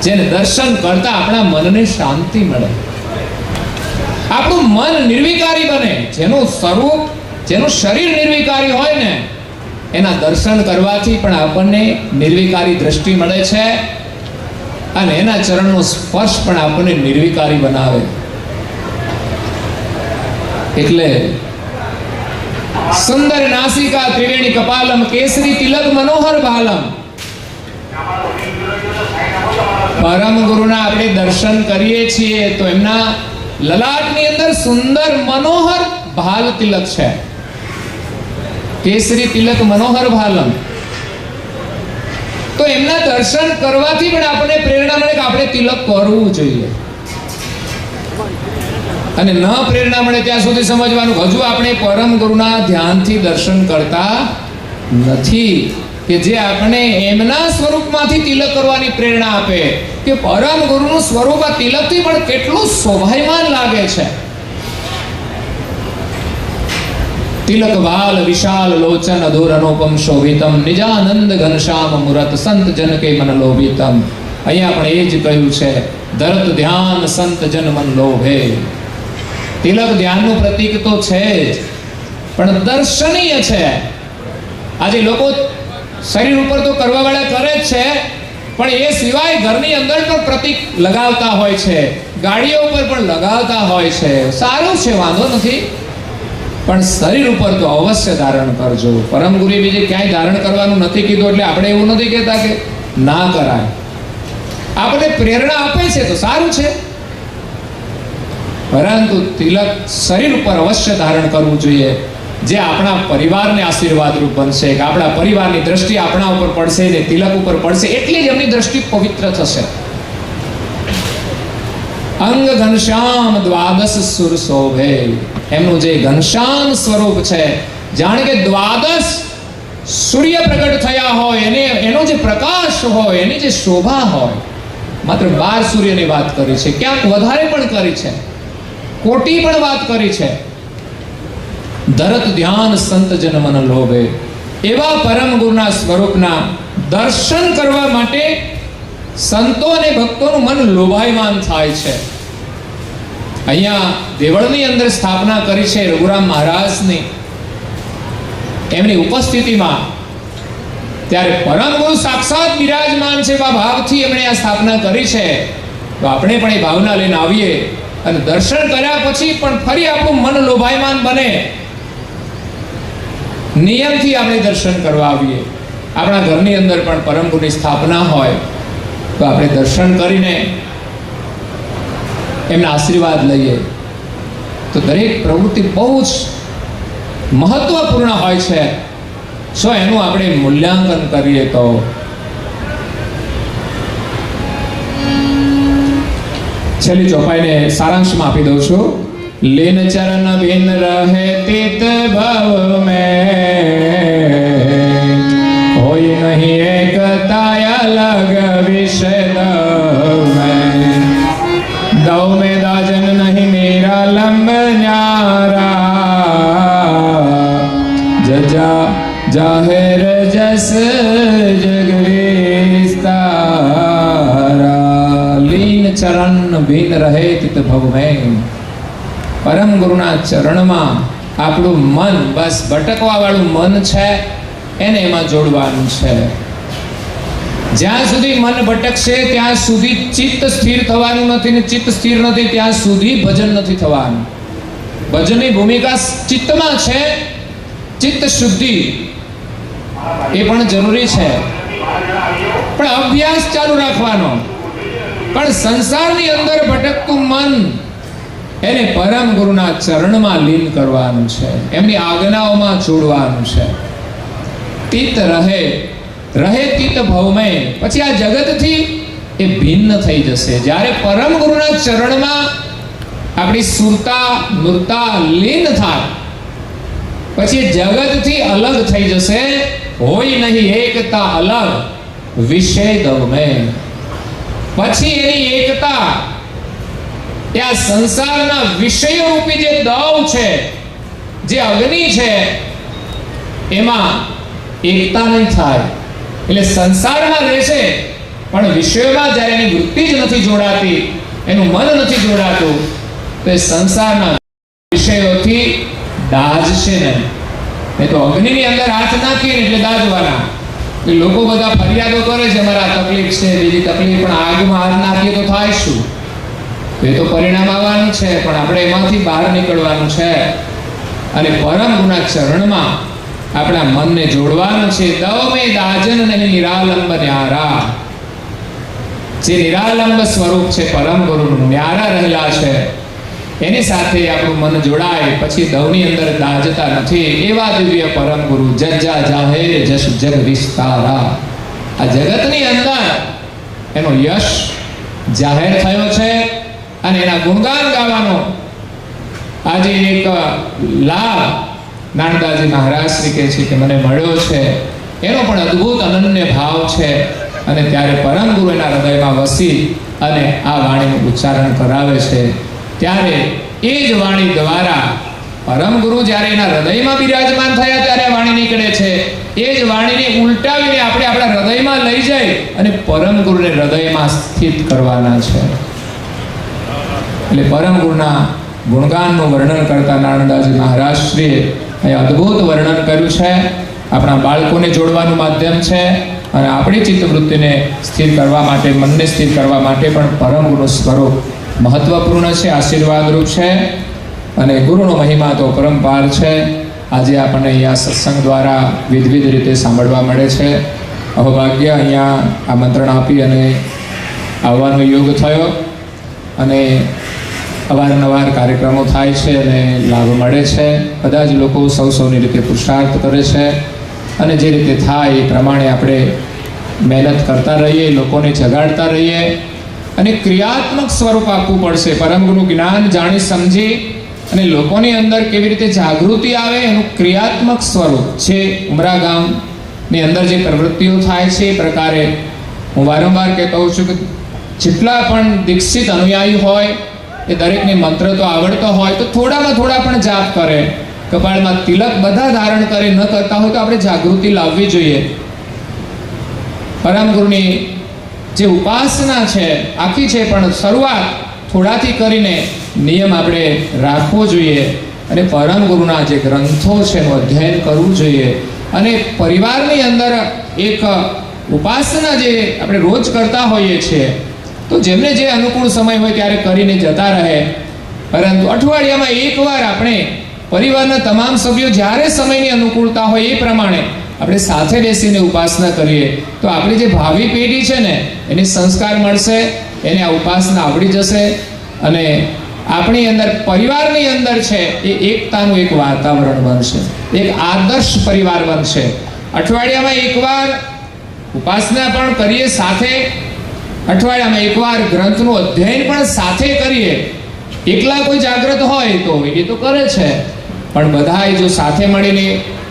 જેને દર્શન કરતા આપણા મનને શાંતિ મળે, આપણું મન નિર્વિકારી બને. જેનું સ્વરૂપ, જેનું શરીર નિર્વિકારી હોય ને, એના દર્શન કરવાથી પણ આપણને નિર્વિકારી દ્રષ્ટિ મળે છે અને એના ચરણનો સ્પર્શ પણ આપણને નિર્વિકારી બનાવે. એટલે સુંદર નાસિકા ત્રિવેણી કપાલમ કેસરી તિલક મનોહર ભાલમ. પરમ ગુરુના આપણે દર્શન કરીએ છીએ તો એમના લલાટની અંદર સુંદર મનોહર ભાલ તિલક છે. કેસરી તિલક મનોહર ભાલમ. તો એમના દર્શન કરવાથી પણ આપણને પ્રેરણા મળે કે આપણે તિલક કરવું જોઈએ. અને ન પ્રેરણા મળે ત્યાં સુધી સમજવાનું હજુ આપણે પરમ ગુરુના ધ્યાનથી દર્શન કરતા નથી, કે જે આપણે એમના સ્વરૂપમાંથી તિલક કરવાની પ્રેરણા આપે કે પરમ ગુરુનું સ્વરૂપ આ તિલકથી પણ કેટલું શોભાયમાન લાગે છે. તિલક વાલ વિશાલ લોચન અધુર અનુપમ શોભિતમ નિજાનંદ ઘનશ્યામ મુરત સંત જન કે મન લોભિતમ. અહીંયા પણ એ જ કહ્યું છે, ધરત ધ્યાન સંત જન મન લોભે. તિલક ધ્યાનનું પ્રતીક તો છે જ, પણ દર્શનીય છે. આજે લોકો શરીર ઉપર તો કરવા વાળા કરે જ છે, પણ એ સિવાય ઘરની અંદર પણ પ્રતીક લગાવતા હોય છે, ગાડીઓ ઉપર પણ લગાવતા હોય છે. સારું છે, વાંધો નથી, પણ શરીર ઉપર તો અવશ્ય ધારણ કરજો. પરમ ગુરુએ બીજે ક્યાંય ધારણ કરવાનું નથી કીધું, એટલે આપણે એવું નથી કહેતા કે ના કરાય. આપણે પ્રેરણા આપે છે તો સારું છે, પરંતુ તિલક શરીર ઉપર અવશ્ય ધારણ કરવું જોઈએ, જે આપણા પરિવારને આશીર્વાદરૂપ બનશે, કે આપણા પરિવારની દ્રષ્ટિ આપણા ઉપર પડશે ને તિલક ઉપર પડશે, એટલી જ એમની દ્રષ્ટિ પવિત્ર થશે. અંગ ઘનશ્યામ દ્વાદશ સુર શોભે. એમનું જે ઘનશ્યામ સ્વરૂપ છે, જાણે કે દ્વાદશ સૂર્ય પ્રગટ થયા હોય, એનો જે પ્રકાશ હોય, એની જે શોભા હોય. માત્ર 12 સૂર્યની વાત કરી છે, ક્યાંક વધારે પણ કરી છે, કોટી પણ વાત કરી છે. ધરત ધ્યાન સંત જન મન લોભે. એવા પરમ ગુરુના સ્વરૂપના દર્શન કરવા માટે સંતો અને ભક્તોનું મન લોભાયમાન થાય છે. અહીંયા દેવળની અંદર સ્થાપના કરી છે રઘુરામ મહારાજની, એમની ઉપસ્થિતિમાં. ત્યારે પરમ ગુરુ સાક્ષાત બિરાજમાન છે, એવા ભાવથી એમણે આ સ્થાપના કરી છે. તો આપણે પણ એ ભાવના લઈને આવીએ અને દર્શન કર્યા પછી પણ ફરી આપણું મન લોભાયમાન બને, નિયમથી આપણે દર્શન કરવા આવીએ. આપણા ઘરની અંદર પણ પરમ ગુરુની સ્થાપના હોય તો આપણે દર્શન કરીને એમના આશીર્વાદ લઈએ. તો દરેક પ્રવૃત્તિ બહુ જ મહત્વપૂર્ણ હોય છે. સો એનું આપણે મૂલ્યાંકન કરીએ તો છેલ્લી ચોપાઈને સારાંશમાં આપી દઉં છું. લીન ચરણ બિન રહે તિત ભવ મેં, હોય નહીં એકતા અલગ વિષય દવ મેં. दौ में दाजन नहीं मेरा लंब न्यारा, जजा जाहिर जस जग विस्तारा. लीन चरण बिन રહે તિત ભવ મેં. પરમ ગુરુના ચરણમાં આપણું મન, બસ ભટકવા વાળું મન છે એને એમાં જોડવાનું છે. જ્યાં સુધી મન ભટકશે ત્યાં સુધી ચિત્ત સ્થિર થવાનું નથી, ને ચિત્ત સ્થિર નથી ત્યાં સુધી ભજન નથી થવાનું. ભજનની ભૂમિકા ચિત્તમાં છે. ચિત્ત શુદ્ધિ એ પણ જરૂરી છે, પણ અભ્યાસ ચાલુ રાખવાનો. પણ સંસારની અંદર ભટકતું મન એને પરમ ગુરુના ચરણમાં લીન કરવાનું છે, એમની આજ્ઞાઓમાં જોડવાનું છે. તિત રહે તિત ભવમય. પછી આ જગતથી એ ભિન્ન થઈ જશે. જ્યારે પરમ ગુરુના ચરણમાં આપણી સુરતા નૂરતા લીન થાય પછી જગતથી અલગ થઈ જશે. હોય નહીં એકતા અલગ વિષય દવમે. પછી એની એકતા એ આ સંસારના વિષયો રૂપી જે દવ છે, જે અગ્નિ છે, એમાં એકતા નહીં થાય. એટલે સંસારમાં રહેશે પણ વિષયોમાં જ્યારે એની વૃત્તિ જ નથી જોડાતી, એનું મન નથી જોડાતું, તો એ સંસારના વિષયોથી દાઝશે નહીં. તો અગ્નિની અંદર હાથ નાખીને એટલે દાઝવાના. લોકો બધા ફરિયાદો કરે છે, મારા તકલીફ છે, બીજી તકલીફ, પણ આગમાં હાથ નાખીએ તો થાય શું? તો એ તો પરિણામ આવવાનું છે, પણ આપણે એમાંથી બહાર નીકળવાનું છે અને પરમ ગુના ચરણમાં આપણા મનને જોડવાનું છે. દવમે દાજન નહીં નિરાલંબ ન્યારા, જે નિરાલંબ સ્વરૂપ છે પરમ ગુરુનું, ન્યારા રહેલા છે, એની સાથે આપણું મન જોડાય પછી દવની અંદર દાજતા નથી. એવા દિવ્ય પરમ ગુરુ જજા જાહેર જશ જગ વિસ્તારા. આ જગતની અંદર એનો યશ જાહેર થયો છે અને એના ગુણગાન ગાવાનો આજે એક લાભ નાનદાજી મહારાજ શ્રી કહે છે કે મને મળ્યો છે. એનો પણ અદ્ભુત અનન્ય ભાવ છે અને ત્યારે પરમ ગુરુ એના હૃદયમાં વસી અને આ વાણીનું ઉચ્ચારણ કરાવે છે. ત્યારે એ જ વાણી દ્વારા પરમ ગુરુ જ્યારે એના હૃદયમાં બિરાજમાન થયા ત્યારે આ વાણી નીકળે છે. એ જ વાણીને ઉલટાવીને આપણે આપણા હૃદયમાં લઈ જઈ અને પરમ ગુરુને હૃદયમાં સ્થિત કરવાના છે. એટલે પરમ ગુરુના ગુણગાનનું વર્ણન કરતા નાનદાજી મહારાજ શ્રીએ અહીં અદ્ભુત વર્ણન કર્યું છે. આપણા બાળકોને જોડવાનું માધ્યમ છે અને આપણી ચિત્તવૃત્તિને સ્થિર કરવા માટે, મનને સ્થિર કરવા માટે પણ પરમ ગુરુનું સ્વરૂપ મહત્વપૂર્ણ છે, આશીર્વાદરૂપ છે અને ગુરુનો મહિમા તો પરંપાર છે. આજે આપણને અહીંયા સત્સંગ દ્વારા વિવિધ રીતે સાંભળવા મળે છે. અહોભાગ્ય અહીંયા આમંત્રણ આપી અને આવવાનો યોગ થયો અને અવારનવાર કાર્યક્રમો થાય છે અને લાભ મળે છે. બધા જ લોકો સૌની રીતે પુરુષાર્થ કરે છે અને જે રીતે થાય એ પ્રમાણે આપણે મહેનત કરતા રહીએ, લોકોને જગાડતા રહીએ અને ક્રિયાત્મક સ્વરૂપ આપવું પડશે. પરમ ગુરુ જ્ઞાન જાણી સમજી અને લોકોની અંદર કેવી રીતે જાગૃતિ આવે એનું ક્રિયાત્મક સ્વરૂપ છે. ઉમરા ગામની અંદર જે પ્રવૃત્તિઓ થાય છે એ પ્રકારે હું વારંવાર કહેતો હોઉં છું કે જેટલા પણ દીક્ષિત અનુયાયી હોય એ દરેકને મંત્ર તો આવડતો હોય તો થોડામાં થોડા પણ જાપ કરે, કપાળમાં તિલક બધા ધારણ કરે. ન કરતા હોય તો આપણે જાગૃતિ લાવવી જોઈએ. પરમ ગુરુની જે ઉપાસના છે આખી છે, પણ શરૂઆત થોડાથી કરીને નિયમ આપણે રાખવો જોઈએ અને પરમ ગુરુના જે ગ્રંથો છે એનું અધ્યયન કરવું જોઈએ. અને પરિવારની અંદર એક ઉપાસના જે આપણે રોજ કરતા હોઈએ છીએ તો જેમને જે અનુકૂળ સમય હોય ત્યારે કરીને જતા રહે, પરંતુ અઠવાડિયામાં એકવાર આપણે પરિવારના તમામ સભ્યો જ્યારે સમયની અનુકૂળતા હોય એ પ્રમાણે આપણે સાથે બેસીને ઉપાસના કરીએ તો આપણી જે ભાવિ પેઢી છે ને એને સંસ્કાર મળશે, એને આ ઉપાસના આવડી જશે અને આપણી અંદર પરિવારની અંદર છે એ એકતાનું એક વાતાવરણ બનશે, એક આદર્શ પરિવાર બનશે. અઠવાડિયામાં એકવાર ઉપાસના પણ કરીએ સાથે, અઠવાડિયામાં એકવાર ગ્રંથનું અધ્યયન પણ સાથે કરીએ. એકલા કોઈ જાગૃત હોય તો એ તો કરે છે, પણ બધાએ જો સાથે મળીને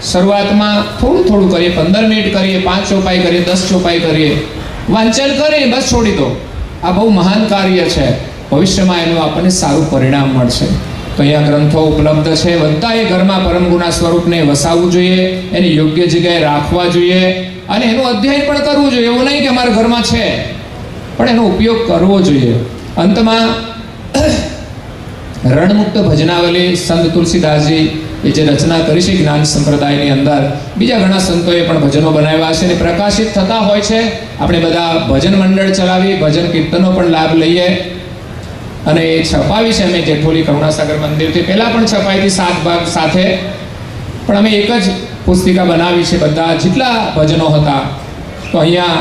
શરૂઆતમાં થોડું થોડું કરીએ, 15 મિનિટ કરીએ, 5 ચોપાઈ કરીએ, 10 ચોપાઈ કરીએ, વાંચન કરીએ, બસ છોડી દો. આ બહુ મહાન કાર્ય છે. ભવિષ્યમાં એનું આપણને સારું પરિણામ મળશે. તો અહીંયા ગ્રંથો ઉપલબ્ધ છે. બધાએ ઘરમાં પરમ ગુરુના સ્વરૂપને વસાવવું જોઈએ, એને યોગ્ય જગ્યાએ રાખવા જોઈએ અને એનું અધ્યયન પણ કરવું જોઈએ. એવું નહીં કે અમારા ઘરમાં છે, પણ એનો ઉપયોગ કરવો જોઈએ. અંતમાં રણમુક્ત ભજનાવલી સંત તુલસીદાસજી એ જે રચના કરી છે જ્ઞાન સંપ્રદાયની અંદર, બીજા ઘણા સંતોએ પણ ભજનો બનાવ્યા છે અને પ્રકાશિત થતા હોય છે. આપણે બધા ભજન મંડળ ચલાવી ભજન કીર્તનો પણ લાભ લઈએ અને એ છપાવી છે અમે જેઠોલી કરુણાસાગર મંદિરથી. પહેલાં પણ છપાઈ હતી 7 ભાગ સાથે, પણ અમે એક જ પુસ્તિકા બનાવી છે. બધા જેટલા ભજનો હતા તો અહીંયા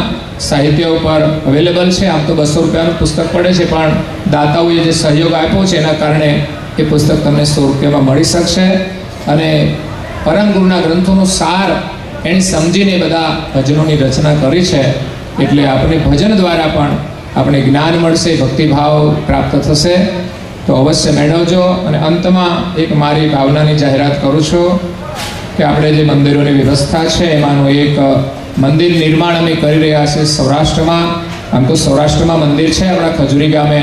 સાહિત્ય ઉપર અવેલેબલ છે. આમ તો 200 રૂપિયાનું પુસ્તક પડે છે, પણ દાતાઓએ જે સહયોગ આપ્યો છે એના કારણે એ પુસ્તક તમને 100 રૂપિયામાં મળી શકશે. અને પરમ ગુરુના ગ્રંથોનો સાર એણે સમજીને બધા ભજનોની રચના કરી છે. એટલે આપણે ભજન દ્વારા પણ આપણે જ્ઞાન મળશે, ભક્તિભાવ પ્રાપ્ત થશે. તો અવશ્ય મેળવજો. અને અંતમાં એક મારી ભાવનાની જાહેરાત કરું છું કે આપણે જે મંદિરોની વ્યવસ્થા છે એમાંનું એક મંદિર નિર્માણ અમે કરી રહ્યા છે સૌરાષ્ટ્રમાં. આમ તો સૌરાષ્ટ્રમાં મંદિર છે આપણા ખજૂરી ગામે.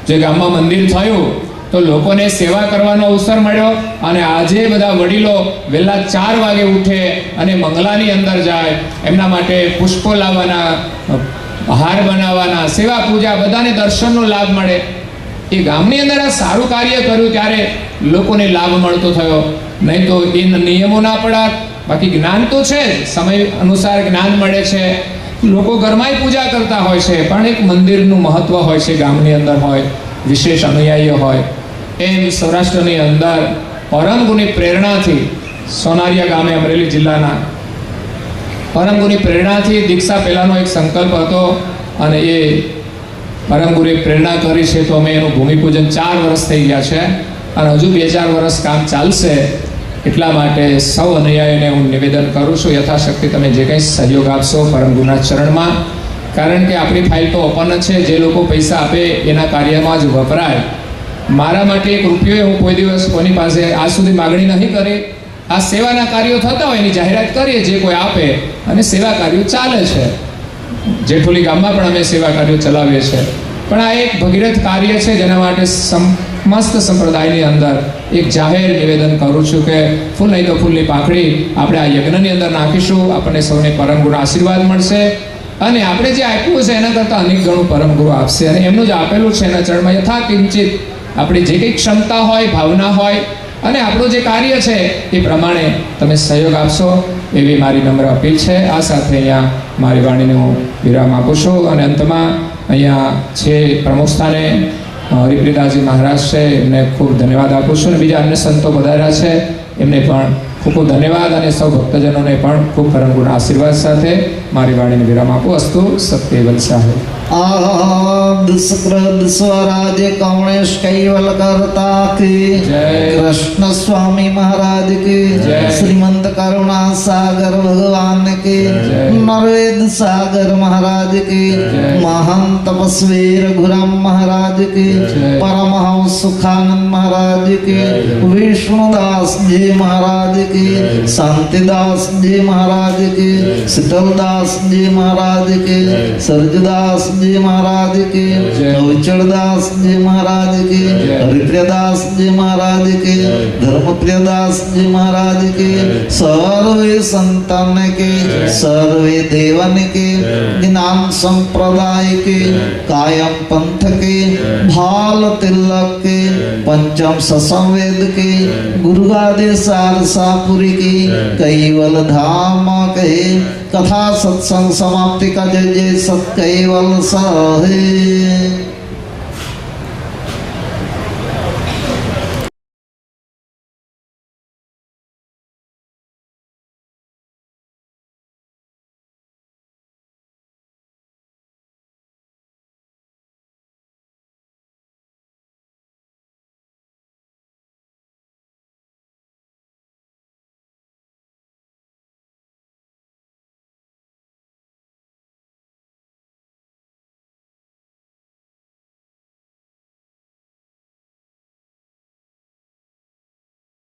જે ગામમાં મંદિર થયું તો લોકોને સેવા કરવાનો અવસર મળ્યો અને આજે બધા વડીલો વહેલા 4 વાગે ઉઠે અને મંગલાની અંદર જાય, એમના માટે પુષ્પો લાવવાના, હાર બનાવવાના, સેવા પૂજા, બધાને દર્શનનો લાભ મળે. એ ગામની અંદર આ સારું કાર્ય કર્યું ત્યારે લોકોને લાભ મળતો થયો. નહીં તો એ નિયમો ના પડાત. બાકી જ્ઞાન તો છે જ, સમય અનુસાર જ્ઞાન મળે છે. લોકો ઘરમાંય પૂજા કરતા હોય છે, પણ એક મંદિરનું મહત્વ હોય છે ગામની અંદર હોય. વિશેષ અનુયાયીઓ હોય, એમ સૌરાષ્ટ્રની અંદર પરમ ગુરુની પ્રેરણાથી સોનારિયા ગામે અમરેલી જિલ્લાના પરમ ગુરુની પ્રેરણાથી દીક્ષા પહેલાંનો એક સંકલ્પ હતો અને એ પરમ ગુરુએ પ્રેરણા કરી છે તો અમે એનું ભૂમિપૂજન 4 વર્ષ થઈ ગયા છે અને હજુ 2-4 વર્ષ કામ ચાલશે. એટલા માટે સૌ અનુયાયીઓને હું નિવેદન કરું છું, યથાશક્તિ તમે જે કંઈ સહયોગ આપશો પરમ ગુરુના ચરણમાં, કારણ કે આપણી ફાઇલ તો ઓપન જ છે. જે લોકો પૈસા આપે એના કાર્યમાં જ વપરાય. મારા માટે 1 રૂપિયો હું કોઈ દિવસ કોની પાસે આજ સુધી માગણી નહીં કરી. આ સેવાના કાર્યો થતા હોય એની જાહેરાત કરીએ, જે કોઈ આપે, અને સેવા કાર્યો ચાલે છે. જેઠોલી ગામમાં પણ અમે સેવા કાર્યો ચલાવીએ છીએ. પણ આ એક ભગીરથ કાર્ય છે જેના માટે સમસ્ત સંપ્રદાયની અંદર એક જાહેર નિવેદન કરું છું કે ફૂલ નહીં તો ફૂલની પાંખડી આપણે આ યજ્ઞની અંદર નાખીશું. આપણને સૌને પરમ ગુરુ આશીર્વાદ મળશે અને આપણે જે આપ્યું છે એના કરતાં અનેક ગણું પરમ ગુરુ આપશે. અને એમનું જે આપેલું છે એના ચરણમાં યથા કિંચિત આપણી જે કંઈ ક્ષમતા હોય, ભાવના હોય અને આપણું જે કાર્ય છે એ પ્રમાણે તમે સહયોગ આપશો એવી મારી નમ્ર અપીલ છે. આ સાથે અહીંયા મારી વાણીને હું વિરામ આપું છું અને અંતમાં અહીંયા છે પ્રમુખ સ્થાને હરિપ્રિયદાસજી મહારાજ છે, એમને ખૂબ ધન્યવાદ આપું છું અને બીજા અન્ય સંતો પધાર્યા છે એમને પણ ખૂબ ખૂબ ધન્યવાદ અને સૌ ભક્તજનોને પણ ખૂબ પરમ ગુરુના આશીર્વાદ સાથે મારી વાણીને વિરામ આપું. અસ્તુ સત્ય વત્સાહે. दुष्कृत स्वराज कौणेश कैवल करता की कृष्ण स्वामी महाराज की श्रीमंत करुणा सागर भगवान की नरवेद सागर महाराज की महान तपस्वी रघुराम महाराज की परमहंस सुखानंद महाराज की विष्णुदास जी महाराज की शांतिदास जी महाराज की शीतलदास जी महाराज की सरजदास जी महाराज की नवचरदास जी महाराज की हरिप्रियदास जी महाराज की धर्मप्रियदास जी महाराज की सर्वे संतान के सर्वे देवन के ज्ञान संप्रदाय के कायम पंथ के भाल तिलक के पंचम ससंवेद के गुरुगादे सारसापुरी की कैवल धाम के कथा सत्संग समाप्ति का जय जय सत कैवल साहे.